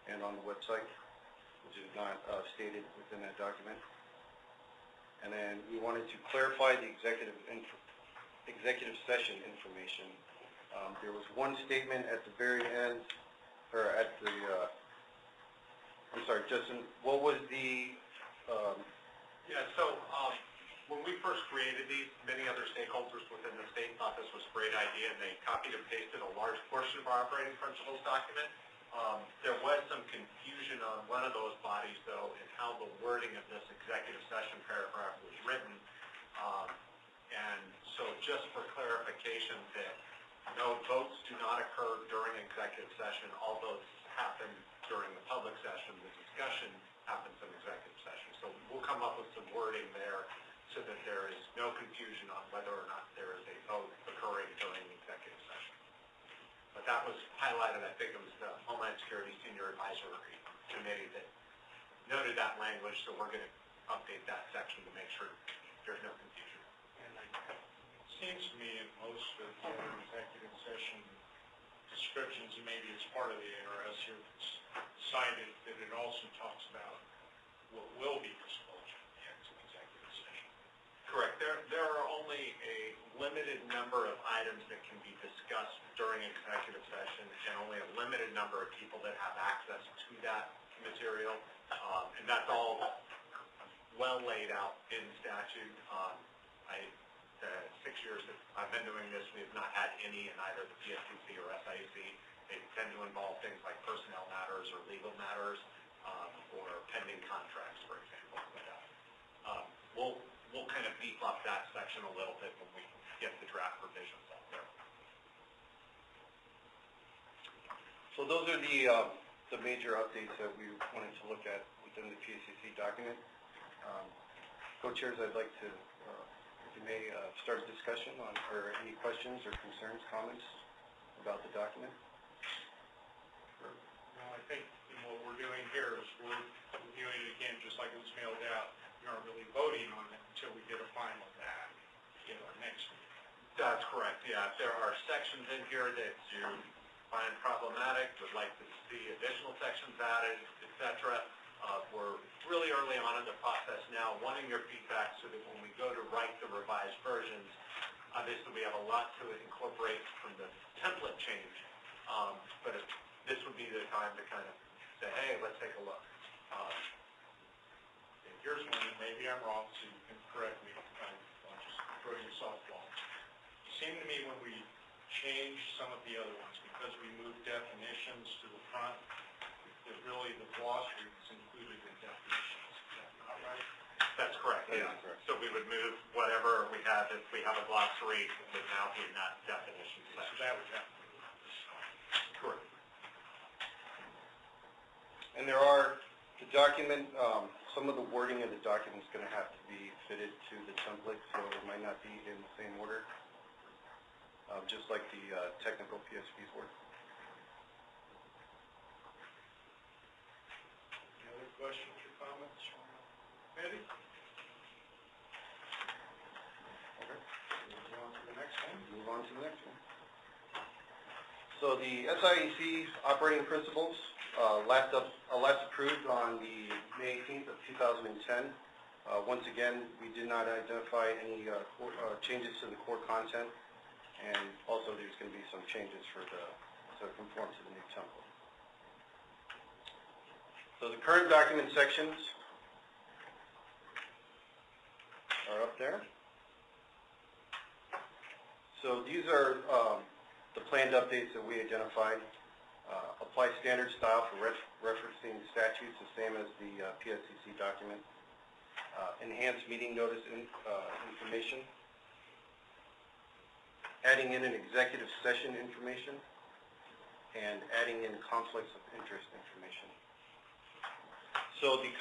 and on the website, which is not stated within that document. And then we wanted to clarify the executive session information. There was one statement at the very end, or at the, I'm sorry, Justin, what was the... When we first created these, many other stakeholders within the state thought this was a great idea, and they copied and pasted a large portion of our operating principles document. There was some confusion on one of those bodies, though, in how the wording of this executive session paragraph was written. And so just for clarification, that no votes do not occur during executive session. All votes happen during the public session. The discussion happens in executive session. So we'll come up with some wording there so that there is no confusion on whether or not there is a vote occurring during the executive session. But that was highlighted, I think it was the Homeland Security Senior Advisory Committee that noted that language, so we're going to update that section to make sure there's no confusion. And it seems to me in most of the executive session descriptions, and maybe it's part of the ARS here that's cited, that it also talks about what will be disclosed at the end of the executive session. Correct. There are only a limited number of items that can be discussed during executive session, and only a limited number of people that have access to that material. And that's all well laid out in statute. The 6 years that I've been doing this, we have not had any in either the PSCC or SIEC. They tend to involve things like personnel matters or legal matters, or pending contracts, for example. But we'll kind of beef up that section a little bit when we get the draft revisions out there. So those are the major updates that we wanted to look at within the PSCC document. Co-chairs, I'd like to, if you may, start a discussion on, or any questions or concerns, comments about the document. No, I think what we're doing here is we're reviewing it again just like it was mailed out. We aren't really voting on it until we get a final draft in our next meeting. That's correct, yeah. There are sections in here that you find problematic, would like to see additional sections added, et cetera. We're really early on in the process now, wanting your feedback so that when we go to write the revised versions, obviously we have a lot to incorporate from the template change, but this would be the time to kind of say, hey, let's take a look. Here's one that maybe I'm wrong, so you can correct me. I'll just throw you a softball. It seemed to me when we changed some of the other ones, because we moved definitions to the front, that really the glossary was included in definitions. Is that not right? That's correct, yeah. So we would move whatever we have, if we have a glossary, it would now be in that definition So section. that would have to be Correct. And there are, the document, some of the wording of the document is going to have to be fitted to the template, so it might not be in the same order, just like the technical PSPs were. Any other questions or comments from the committee? Okay. Move on to the next one. Move on to the next one. So the SIEC operating principles, last approved on the May 18th of 2010. Once again, we did not identify any changes to the core content, and also there's going to be some changes to conform to the new template. So the current document sections are up there. So these are the planned updates that we identified. Apply standard style for referencing statutes, the same as the PSCC document. Enhance meeting notice information. Adding in an executive session information. And adding in conflicts of interest information. So the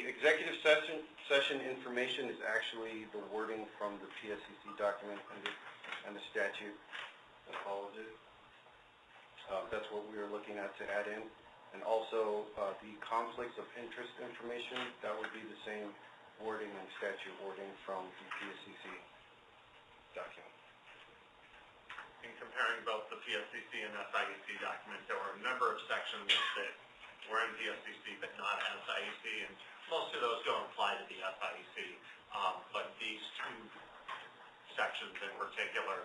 executive session information is actually the wording from the PSCC document and the statute that follows it. That's what we are looking at to add in. And also the conflicts of interest information, that would be the same wording and statute wording from the PSCC document. In comparing both the PSCC and SIEC documents, there were a number of sections that were in PSCC but not SIEC, and most of those don't apply to the SIEC. But these two sections in particular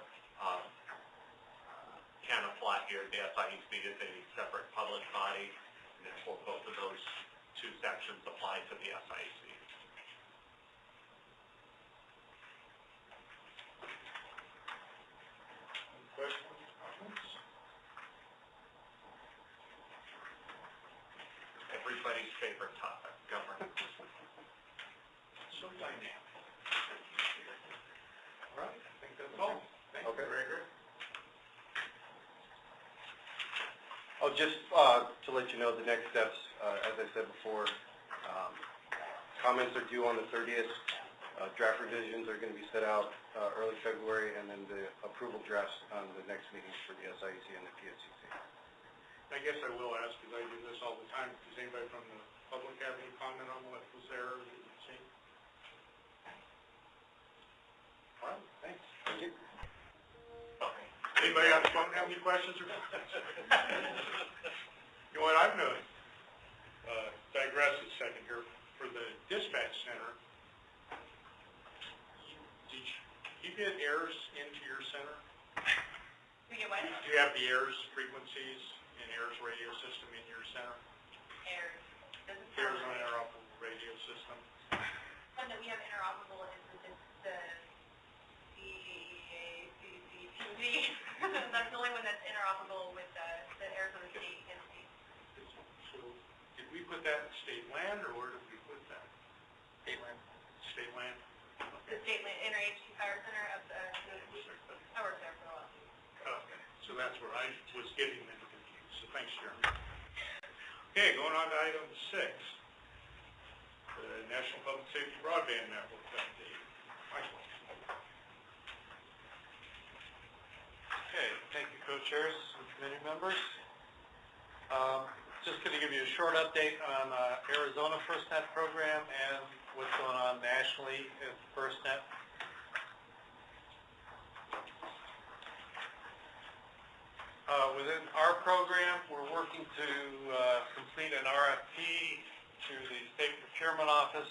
can apply here. The SIEC is a separate public body, and therefore both of those two sections apply to the SIEC. Any questions, comments? Everybody's favorite topic, governance. So dynamic. All right, I think that's all. Thank you, Gregor. Oh, just to let you know, the next steps, as I said before, comments are due on the 30th. Draft revisions are going to be set out early February, and then the approval drafts on the next meetings for the SIEC and the PSCC. I guess I will ask, because I do this all the time, does anybody from the public have any comment on what was there that you've seen? All right, thanks. Thank you. Okay. Anybody on the phone have any questions or comments? You know what I've noticed, digress a second here, for the dispatch center, did you get errors into your center? We get what? Do you have the errors frequencies and errors radio system in your center? Errors. Doesn't Errors sound on right. interoperable radio system? One that we have interoperable is the AZPSIC. That's the only one that's interoperable with the Arizona State entity. So, did we put that in state land, or where did we put that? State land. State land? The State NRHT Fire Center of the, I worked there for a while. Okay, so that's where I was getting them confused, so thanks, Jeremy. Okay, going on to item 6, the National Public Safety Broadband Network update. Michael. Okay, thank you, co-chairs and committee members. Just going to give you a short update on Arizona FirstNet program and what's going on nationally at FirstNet. Within our program, we're working to complete an RFP to the State Procurement Office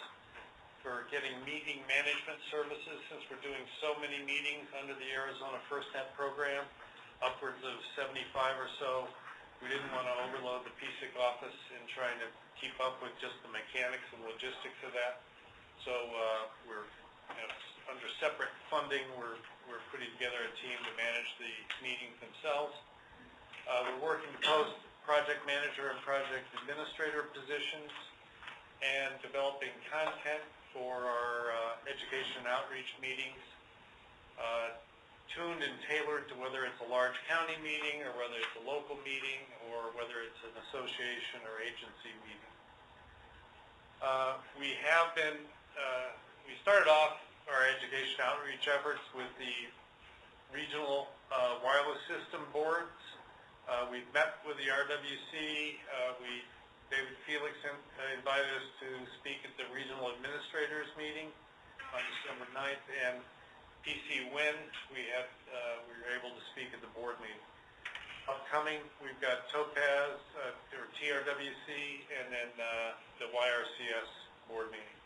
for getting meeting management services, since we're doing so many meetings under the Arizona FirstNet program, upwards of 75 or so. We didn't want to overload the PSCC office in trying to keep up with just the mechanics and logistics of that. So we're under separate funding, we're putting together a team to manage the meetings themselves. We're working to post project manager and project administrator positions and developing content for our education and outreach meetings, tuned and tailored to whether it's a large county meeting or whether it's a local meeting or whether it's an association or agency meeting. We started off our education outreach efforts with the regional wireless system boards. We've met with the RWC. David Felix invited us to speak at the regional administrators meeting on December 9th, and PC Win, we were able to speak at the board meeting. Upcoming, we've got Topaz, or TRWC, and then the YRCS board meeting.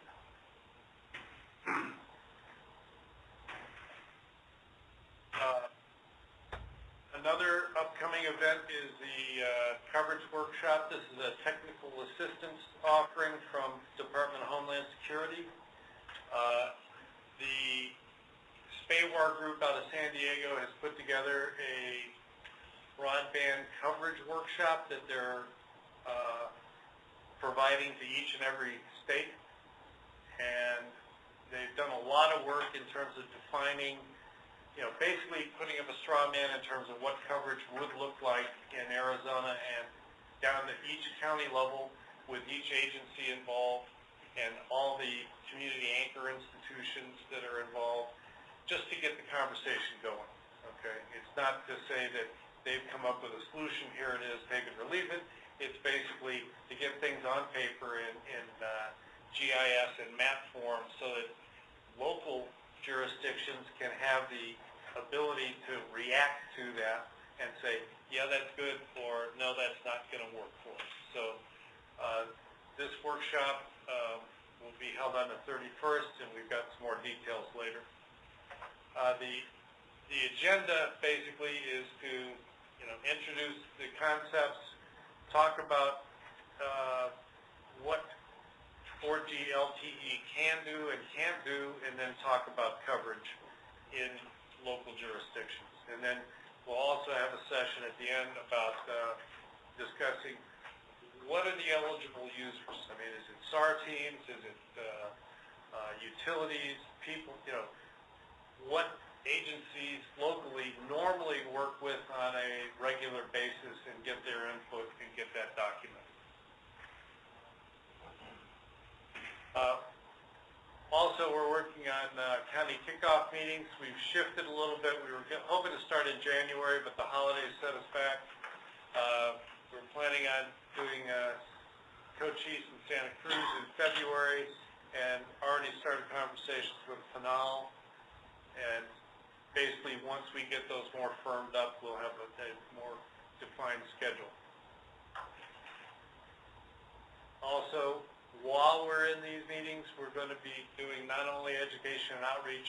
Another upcoming event is the coverage workshop. This is a technical assistance offering from Department of Homeland Security. The SPAWAR group out of San Diego has put together a broadband coverage workshop that they're providing to each and every state. And they've done a lot of work in terms of defining, basically putting up a straw man in terms of what coverage would look like in Arizona and down to each county level with each agency involved and all the community anchor institutions that are involved, just to get the conversation going, okay? It's not to say that they've come up with a solution, here it is, take it or leave it. It's basically to get things on paper in GIS and map form so that local jurisdictions can have the ability to react to that and say, yeah, that's good, or no, that's not going to work for us. So this workshop will be held on the 31st, and we've got some more details later. The agenda basically is to introduce the concepts, talk about what 4G LTE can do and can't do, and then talk about coverage in local jurisdictions. And then we'll also have a session at the end about discussing what are the eligible users. I mean, is it SAR teams? Is it utilities? People? What agencies locally normally work with on a regular basis and get their input and get that documented. Also, we're working on county kickoff meetings. We've shifted a little bit. We were hoping to start in January, but the holidays set us back. We're planning on doing Cochise in Santa Cruz in February, and already started conversations with Pinal. And basically, once we get those more firmed up, we'll have a more defined schedule. Also, while we're in these meetings, we're going to be doing not only education and outreach,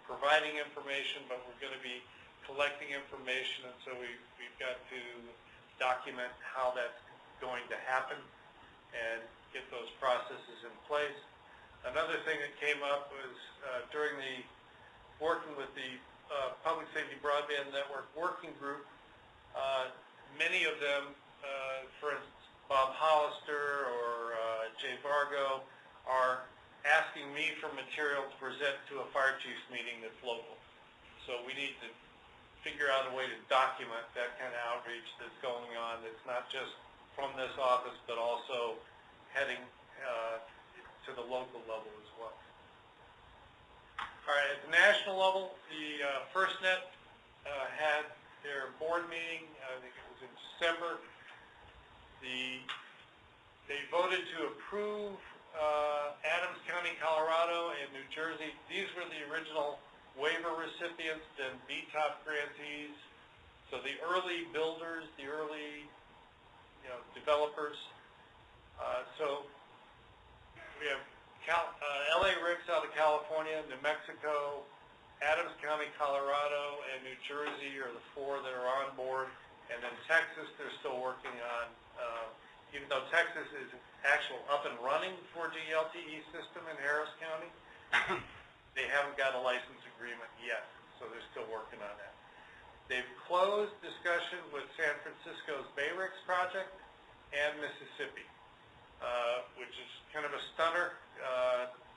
providing information, but we're going to be collecting information, and so we've got to document how that's going to happen and get those processes in place. Another thing that came up was during the working with the Public Safety Broadband Network Working Group, many of them, for instance, Bob Hollister or Jay Vargo, are asking me for material to present to a fire chiefs meeting that's local. So we need to figure out a way to document that kind of outreach that's going on, that's not just from this office, but also heading to the local level as well. All right, at the national level, the FirstNet had their board meeting, I think it was in December. They voted to approve Adams County, Colorado, and New Jersey. These were the original waiver recipients and BTOP grantees So the early builders, the early, developers. So we have LA Ricks out of California, New Mexico, Adams County, Colorado, and New Jersey are the 4 that are on board. And then Texas, they're still working on, even though Texas is actual up and running for the LTE system in Harris County, they haven't got a license agreement yet, so they're still working on that. They've closed discussion with San Francisco's Bayrix project and Mississippi, which is kind of a stunner.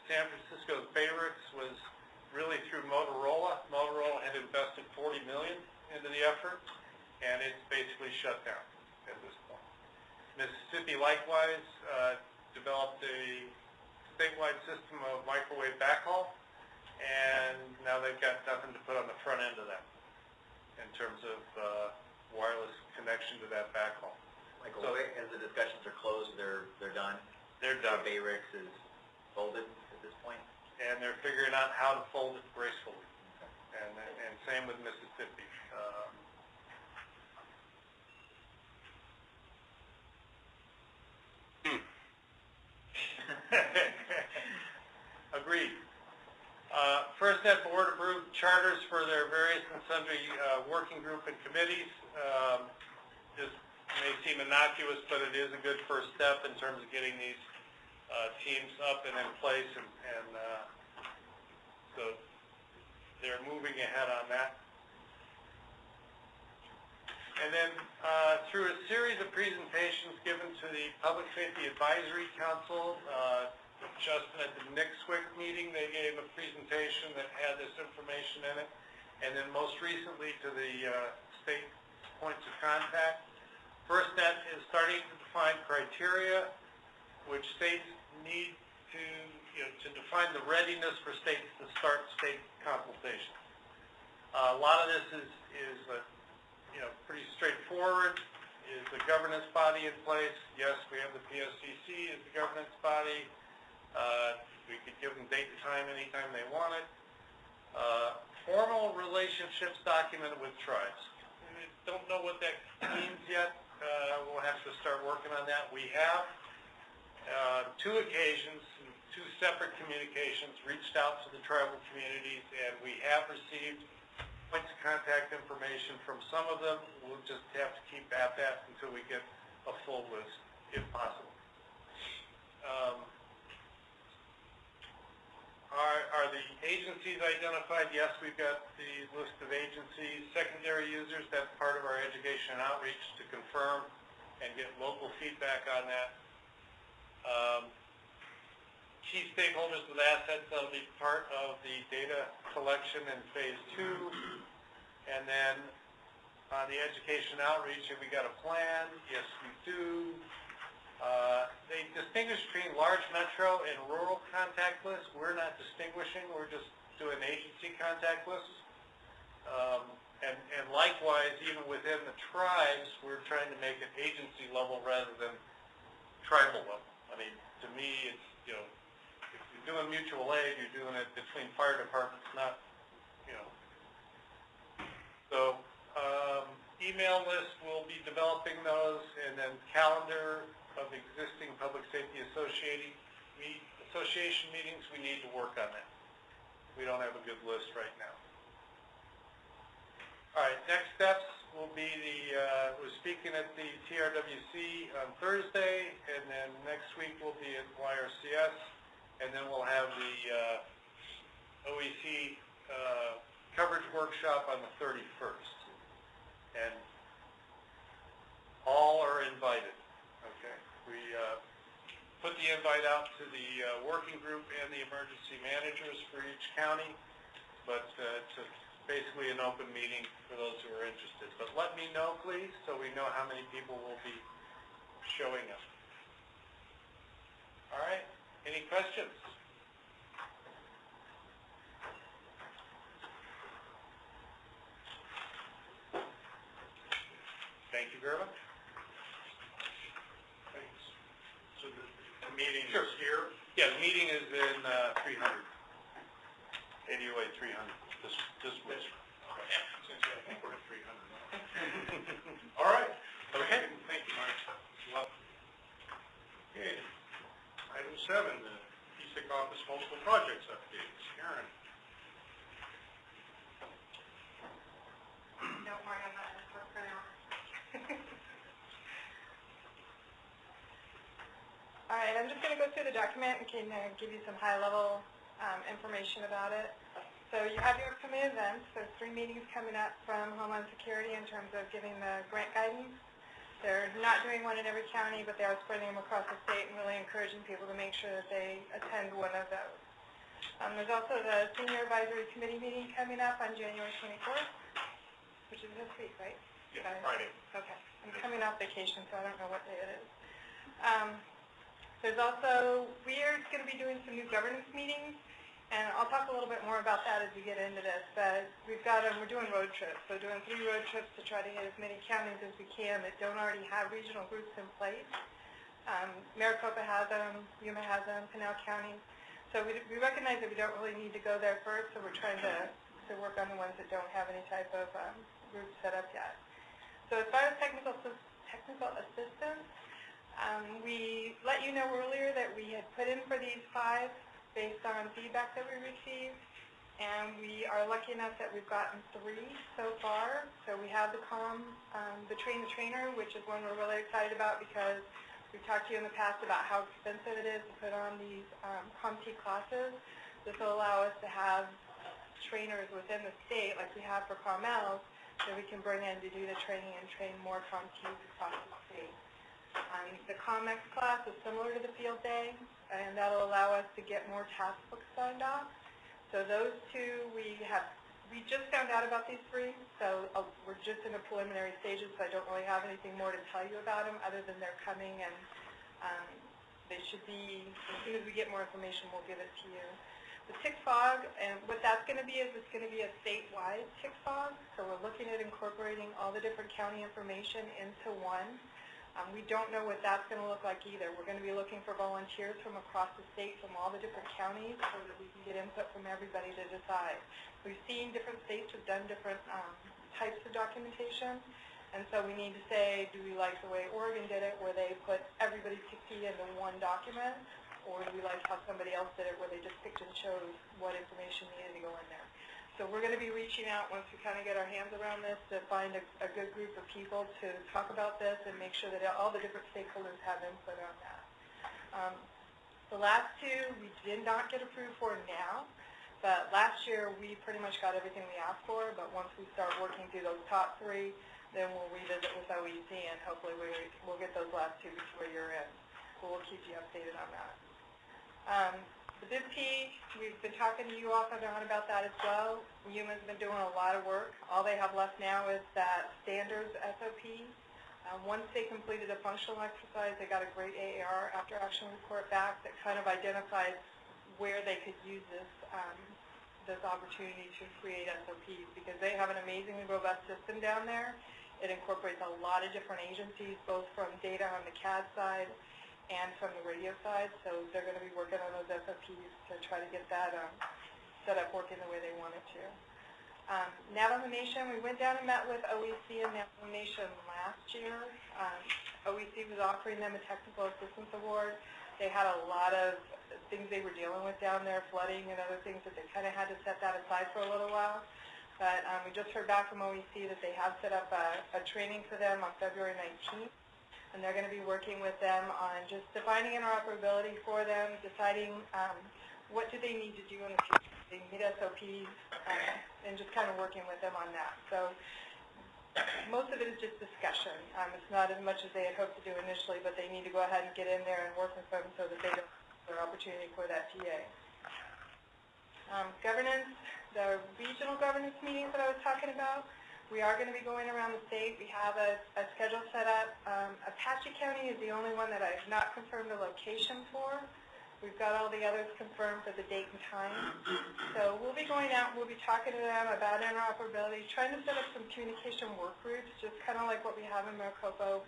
San Francisco's Bayrix was really through Motorola. Motorola had invested $40 million into the effort, and it's basically shut down at this point. Mississippi likewise developed a statewide system of microwave backhaul, and now they've got nothing to put on the front end of that in terms of wireless connection to that backhaul. Michael, so as the discussions are closed, they're done? They're done. Bayrix is folded at this point? And they're figuring out how to fold it gracefully. Okay. And same with Mississippi. Agreed. FirstNet board approved charters for their various and sundry working group and committees. This may seem innocuous, but it is a good first step in terms of getting these teams up and in place, and so they're moving ahead on that. And then through a series of presentations given to the Public Safety Advisory Council, Justin at the NICSWIC meeting, they gave a presentation that had this information in it, and then most recently to the state points of contact. FirstNet is starting to define criteria which states need to define the readiness for states to start state consultations. A lot of this is pretty straightforward. Is the governance body in place? Yes, we have the PSCC as the governance body. We could give them date and time anytime they want it. Formal relationships documented with tribes. We don't know what that means yet. We'll have to start working on that. We have, 2 occasions, 2 separate communications, reached out to the tribal communities, and we have received points of contact information from some of them. We'll just have to keep at that until we get a full list, if possible. Are the agencies identified? Yes, we've got the list of agencies. Secondary users, that's part of our education and outreach to confirm and get local feedback on that. Key stakeholders with assets, that'll be part of the data collection in phase 2. And then on the education outreach, have we got a plan? Yes, we do. They distinguish between large metro and rural contact lists. We're not distinguishing, we're just doing agency contact lists. And likewise, even within the tribes, we're trying to make it agency level rather than tribal level. I mean, to me, it's, if you're doing mutual aid, you're doing it between fire departments, not, So, email list, we'll be developing those, and then calendar of existing public safety association meetings, we need to work on that. We don't have a good list right now. All right, next steps will be we're speaking at the TRWC on Thursday, and then next week we'll be at YRCS, and then we'll have the OEC coverage workshop on the 31st. And all are invited, okay? We put the invite out to the working group and the emergency managers for each county, but it's basically an open meeting for those who are interested. But let me know, please, so we know how many people will be showing up. All right, any questions? Thank you very much. Thanks. So the meeting is here? Yeah, the meeting is in 300. 8008 300. This week. Okay. I think we're at 300 now. All right. Okay. Thank you, Mike. Well, okay. Item 7, the PSIC office multiple projects updates. Karen. Don't worry, I'm not going to talk for now. All right, I'm just going to go through the document and can give you some high-level information about it. So you have your upcoming events. There's 3 meetings coming up from Homeland Security in terms of giving the grant guidance. They're not doing one in every county, but they are spreading them across the state and really encouraging people to make sure that they attend one of those. There's also the Senior Advisory Committee meeting coming up on January 24th, which is this week, right? Yeah, Friday. Okay. I'm coming off vacation, so I don't know what day it is. There's also, we are going to be doing some new governance meetings, and I'll talk a little bit more about that as we get into this, but we're doing road trips, so doing 3 road trips to try to hit as many counties as we can that don't already have regional groups in place. Maricopa has them, Yuma has them, Pinal County. So we recognize that we don't really need to go there first, so we're trying to work on the ones that don't have any type of group set up yet. So as far as technical assistance, we let you know earlier that we had put in for these 5 based on feedback that we received, and we are lucky enough that we've gotten 3 so far. So we have the Train the Trainer, which is one we're really excited about because we've talked to you in the past about how expensive it is to put on these COMT classes. This will allow us to have trainers within the state, like we have for COMELs, that we can bring in to do the training and train more COMTs across the state. The COMEX class is similar to the field day, and that will allow us to get more task books signed off. So those 2, we just found out about these 3, so we're just in the preliminary stages, so I don't really have anything more to tell you about them other than they're coming, and they should be, as soon as we get more information, we'll give it to you. The tick fog, and what that's going to be is it's going to be a statewide tick fog, so we're looking at incorporating all the different county information into one. We don't know what that's going to look like either. We're going to be looking for volunteers from across the state, from all the different counties, so that we can get input from everybody to decide. We've seen different states have done different types of documentation, and so we need to say, do we like the way Oregon did it, where they put everybody's tick key into one document, or do we like how somebody else did it, where they just picked and chose what information needed to go in there? So we're going to be reaching out once we kind of get our hands around this to find a good group of people to talk about this and make sure that all the different stakeholders have input on that. The last 2 we did not get approved for now, but last year we pretty much got everything we asked for, but once we start working through those top 3, then we'll revisit with OEC and hopefully we'll get those last 2 before year end. But we'll keep you updated on that. The BIPP, we've been talking to you off and on about that as well. Yuma's been doing a lot of work. All they have left now is that standards SOP. Once they completed a functional exercise, they got a great AAR after action report back that kind of identifies where they could use this opportunity to create SOPs, because they have an amazingly robust system down there. It incorporates a lot of different agencies, both from data on the CAD side and from the radio side, so they're going to be working on those SOPs to try to get that set up working the way they want it to. Navigation, we went down and met with OEC and Navigation last year. OEC was offering them a technical assistance award. They had a lot of things they were dealing with down there, flooding and other things that they kind of had to set that aside for a little while. But we just heard back from OEC that they have set up a training for them on February 19th. And they're going to be working with them on just defining interoperability for them, deciding what do they need to do in the future. They need SOPs, and just kind of working with them on that. So most of it is just discussion. It's not as much as they had hoped to do initially, but they need to go ahead and get in there and work with them so that they don't have their opportunity for that TA. Governance, the regional governance meetings that I was talking about, we are going to be going around the state. We have a schedule set up. Apache County is the only one that I have not confirmed the location for. We've got all the others confirmed for the date and time. So we'll be going out, we'll be talking to them about interoperability, trying to set up some communication work groups, just kind of like what we have in Maricopa.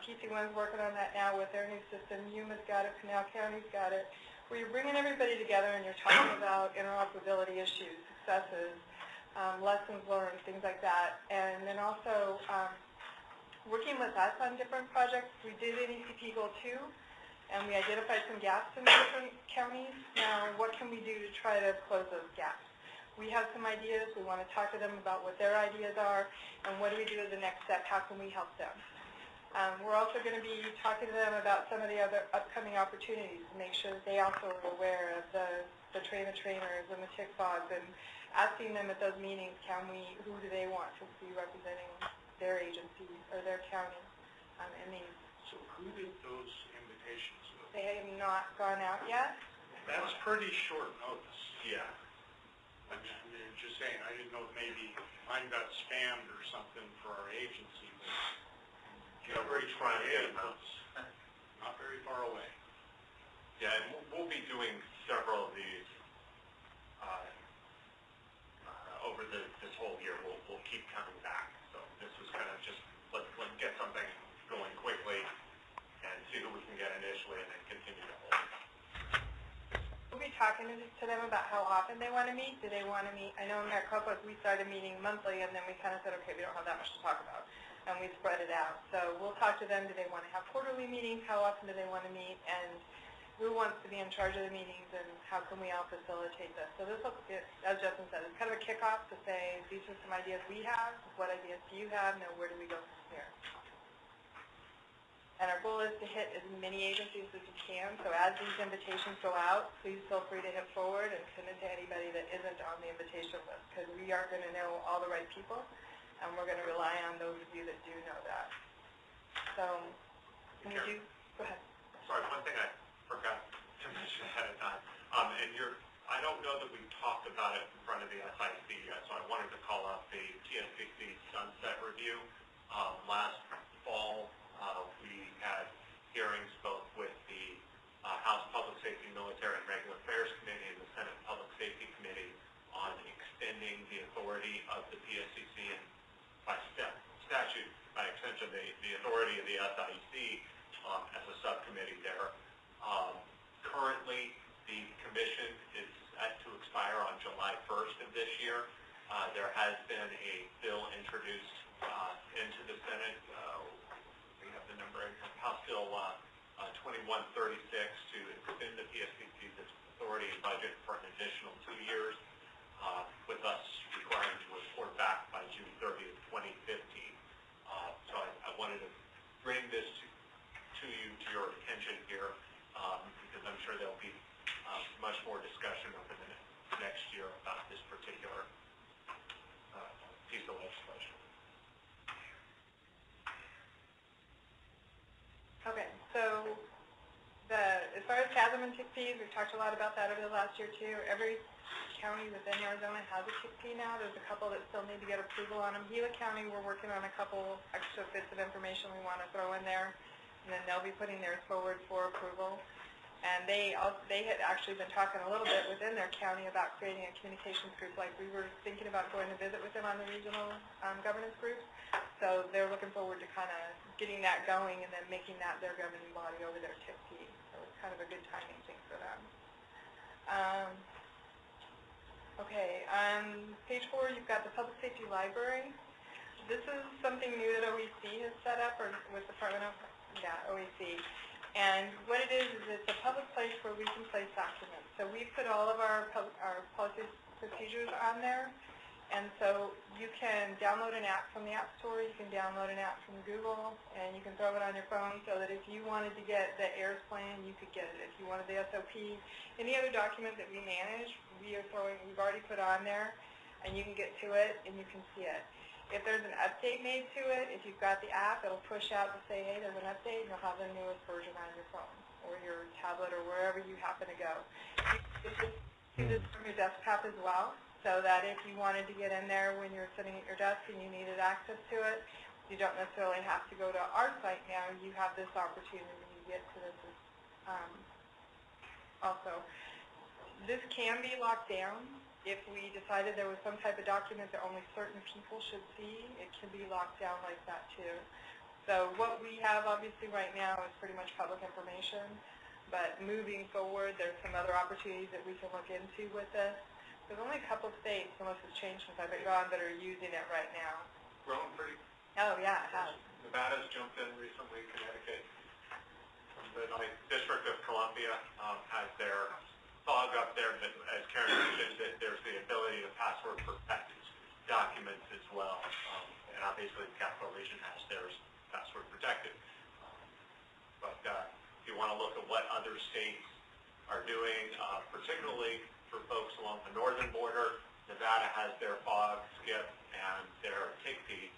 PC1's working on that now with their new system. Yuma's got it, Pinal County's got it. Where you're bringing everybody together and you're talking about interoperability issues, successes, lessons learned, things like that. And then also working with us on different projects. We did an ECP Goal 2, and we identified some gaps in the different counties. Now, what can we do to try to close those gaps? We have some ideas. We want to talk to them about what their ideas are, and what do we do as a next step? How can we help them? We're also going to be talking to them about some of the other upcoming opportunities to make sure that they also are aware of the trainers and the tick fogs, and asking them at those meetings, who do they want to be representing their agency or their county in these. So who did those invitations go? They have not gone out yet. That's pretty short notice. Yeah. I mean, just saying, I didn't know maybe mine got spammed or something for our agency, but February 28th was not very far away. Yeah, and we'll be doing several of these over this whole year. We'll keep coming back. So this was kind of just let's get something going quickly and see who we can get initially, and then continue to hold. We'll be talking to them about how often they want to meet. Do they want to meet? I know in Maricopa we started meeting monthly, and then we kind of said, okay, we don't have that much to talk about, and we spread it out. So we'll talk to them. Do they want to have quarterly meetings? How often do they want to meet? And who wants to be in charge of the meetings, and how can we all facilitate this? So this will, as Justin said, it's kind of a kickoff to say, these are some ideas we have. What ideas do you have? Now, where do we go from here? And our goal is to hit as many agencies as we can. So as these invitations go out, please feel free to hit forward and send it to anybody that isn't on the invitation list, because we aren't going to know all the right people, and we're going to rely on those of you that do know that. So, can you do? Go ahead. Sorry, one thing I forgot to mention ahead of time, I don't know that we talked about it in front of the SIEC yet, so I wanted to call up the PSPC sunset review. Last fall, we had hearings both with the House Public Safety, Military, and Regular Affairs Committee and the Senate Public Safety Committee on extending the authority of the PSCC and by statute, by extension, the authority of the SIEC as a subcommittee there. Currently, the commission is set to expire on July 1st of this year. There has been a bill introduced into the Senate. We have the number in House Bill 2136 to extend the PSPC's authority and budget for an additional 2 years, with us requiring to report back by June 30th, 2015. So I wanted to bring this to your attention here, because I'm sure there'll be much more discussion over the next year about this particular piece of legislation. Okay, so as far as CASM and TIC-Ps, we've talked a lot about that over the last year too. Every county within Arizona has a TIC-P now. There's a couple that still need to get approval on them. Gila County, we're working on a couple extra bits of information we want to throw in there, and then they'll be putting theirs forward for approval. And they had actually been talking a little bit within their county about creating a communications group. Like we were thinking about going to visit with them on the regional governance groups. So they're looking forward to kind of getting that going and then making that their governing body over their TIC-P. So it's kind of a good timing thing for them. Okay, on page 4, you've got the Public Safety Library. This is something new that OEC has set up, or with Department of, OEC. And what it is it's a public place where we can place documents. So we put all of our policies, procedures on there. And so you can download an app from the App Store, you can download an app from Google, and you can throw it on your phone so that if you wanted to get the AIRS plan, you could get it. If you wanted the SOP, any other document that we manage, we've already put on there, and you can get to it and you can see it. If there's an update made to it, if you've got the app, it'll push out to say, hey, there's an update, and you'll have the newest version on your phone or your tablet or wherever you happen to go. You can do this from your desktop as well, so that if you wanted to get in there when you're sitting at your desk and you needed access to it, you don't necessarily have to go to our site now. You have this opportunity to get to this also. This can be locked down. If we decided there was some type of document that only certain people should see, it can be locked down like that too. So what we have obviously right now is pretty much public information, but moving forward there's some other opportunities that we can look into with this. There's only a couple of states, unless it's changed since I've been gone, that are using it right now. Growing pretty, Oh, yeah, it has. Nevada's jumped in recently, Connecticut. The District of Columbia has their fog up there, but as Karen mentioned, that there's the ability to password protect documents as well. And obviously the Capital Region has theirs password protected. But if you want to look at what other states are doing, particularly for folks along the northern border, Nevada has their fog, skip, and their tick feed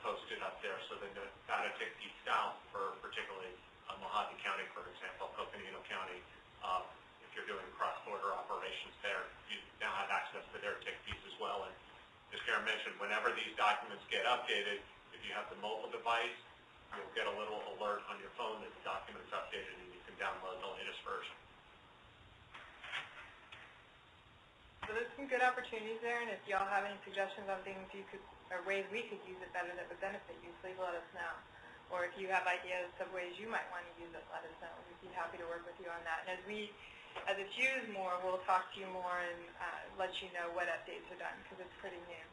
posted up there. So the Nevada tick feed south for particularly Mojave County, for example, Coconino County, if you're doing cross-border operations there, you now have access to their tick feeds as well. And as Karen mentioned, whenever these documents get updated, if you have the mobile device, you'll get a little alert on your phone that the document's updated and you can download the latest version. So there's some good opportunities there, and if y'all have any suggestions on things you could, or ways we could use it better that would benefit you, please let us know. Or if you have ideas of ways you might want to use it, let us know. We'd be happy to work with you on that. And as it's used more, we'll talk to you more and let you know what updates are done, because it's pretty new.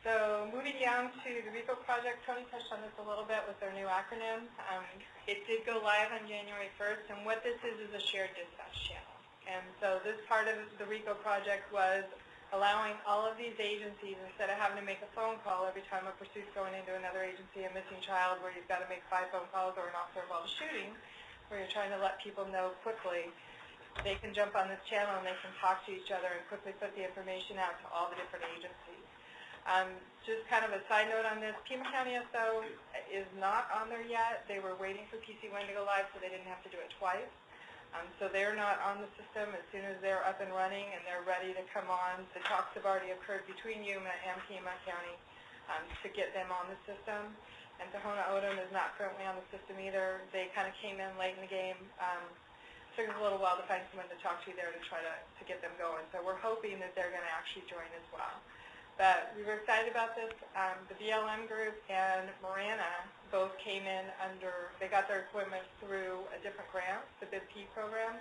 So moving down to the RICO project, Tony touched on this a little bit with their new acronym. It did go live on January 1st, and what this is a shared dispatch channel. And so this part of the RICO project was allowing all of these agencies, instead of having to make a phone call every time a pursuit's going into another agency, a missing child, where you've got to make 5 phone calls, or an officer involved in shooting, where you're trying to let people know quickly, they can jump on this channel and they can talk to each other and quickly put the information out to all the different agencies. Just kind of a side note on this, Pima County SO is not on there yet. They were waiting for PC1 to go live so they didn't have to do it twice. So they're not on the system. As soon as they're up and running and they're ready to come on, the talks have already occurred between Yuma and Pima County to get them on the system. And Tohono O'odham is not currently on the system either. They kind of came in late in the game. Took us a little while to find someone to talk to there to try to get them going. So we're hoping that they're going to actually join as well. But we were excited about this. The BLM group and Marana both came in under, they got their equipment through a different grant, the BIP program.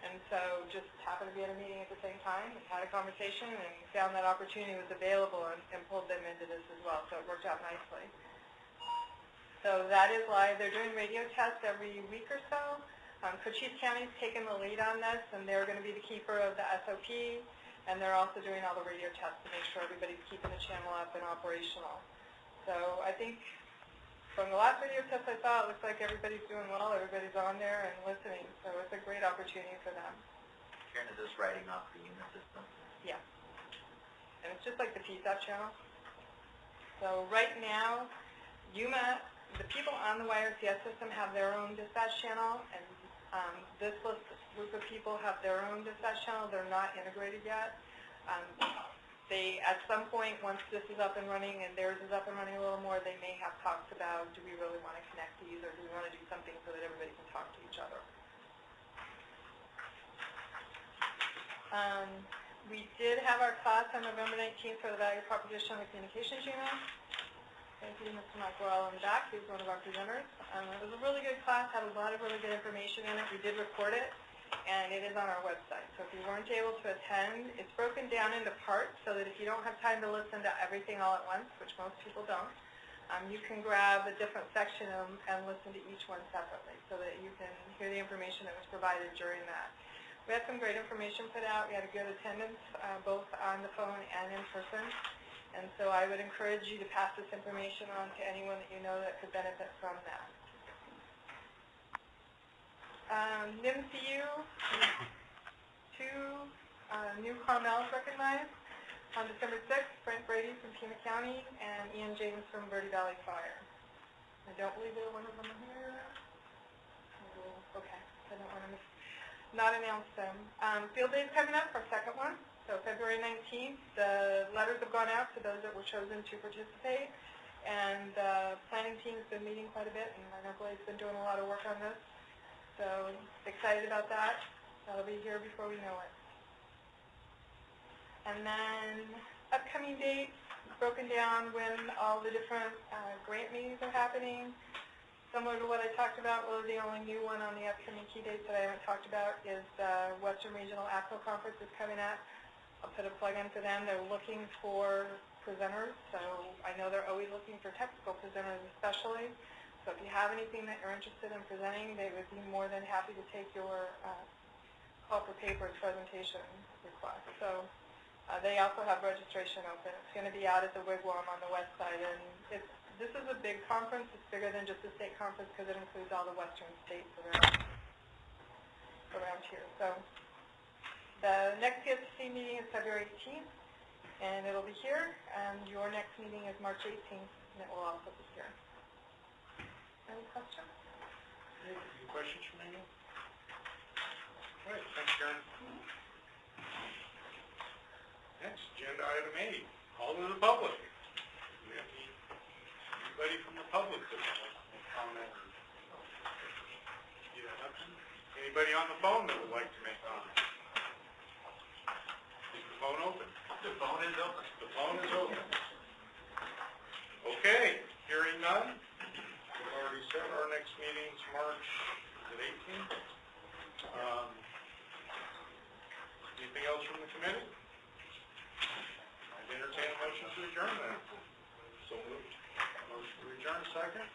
And so just happened to be at a meeting at the same time and had a conversation and found that opportunity was available and pulled them into this as well. So it worked out nicely. So that is live. They're doing radio tests every week or so. Cochise County's taken the lead on this, and they're going to be the keeper of the SOP. And they're also doing all the radio tests to make sure everybody's keeping the channel up and operational. So I think from the last radio test I saw, it looks like everybody's doing well, everybody's on there and listening. So it's a great opportunity for them. Karen, is this writing off the Yuma system? Yeah. And it's just like the PSAP channel. So right now, Yuma, the people on the YRCS system have their own dispatch channel, and this group of people have their own dispatch channel. They're not integrated yet. They, at some point, once this is up and running and theirs is up and running a little more, they may have talks about, do we really want to connect these, or do we want to do something so that everybody can talk to each other? We did have our class on November 19th for the value proposition of the communications unit. Thank you to Mr. Mike Royal in the back. He was one of our presenters. It was a really good class, had a lot of really good information in it. We did record it, and it is on our website. So if you weren't able to attend, it's broken down into parts so that if you don't have time to listen to everything all at once, which most people don't, you can grab a different section and listen to each one separately so that you can hear the information that was provided during that. We had some great information put out. We had a good attendance, both on the phone and in person. And so I would encourage you to pass this information on to anyone that you know that could benefit from that. NIMCU, 2 new Carmels recognized on December 6th, Frank Brady from Pima County and Ian James from Verde Valley Fire. I don't believe either one of them are here. Okay, I don't want to not announce them. Field Day's coming up, our second one. So February 19th, the letters have gone out to those that were chosen to participate, and the planning team has been meeting quite a bit, and I know Blake's been doing a lot of work on this. So excited about that. That'll be here before we know it. And then upcoming dates, broken down when all the different grant meetings are happening. similar to what I talked about, really the only new one on the upcoming key dates that I haven't talked about is Western Regional APCO Conference is coming up. I'll put a plug in for them. They're looking for presenters, so I know they're always looking for technical presenters especially. So if you have anything that you're interested in presenting, they would be more than happy to take your call for papers presentation request. So they also have registration open. It's going to be out at the Wigwam on the west side, and this is a big conference. It's bigger than just a state conference because it includes all the western states around here. So the next PSCC meeting is February 18th, and it'll be here, and your next meeting is March 18th, and it will also be here. Any questions? Any questions from anyone? All right, thanks, Karen. Next, agenda item 8, call to the public. Do we have anybody from the public that would like to make comment? You have nothing? Anybody on the phone that would like to make comment? Is the phone open? The phone is open. The phone is open. Okay, hearing none. We've already said our next meeting's March, is it 18th? Anything else from the committee? I'd entertain a motion to adjourn then. So moved. Motion to adjourn, second.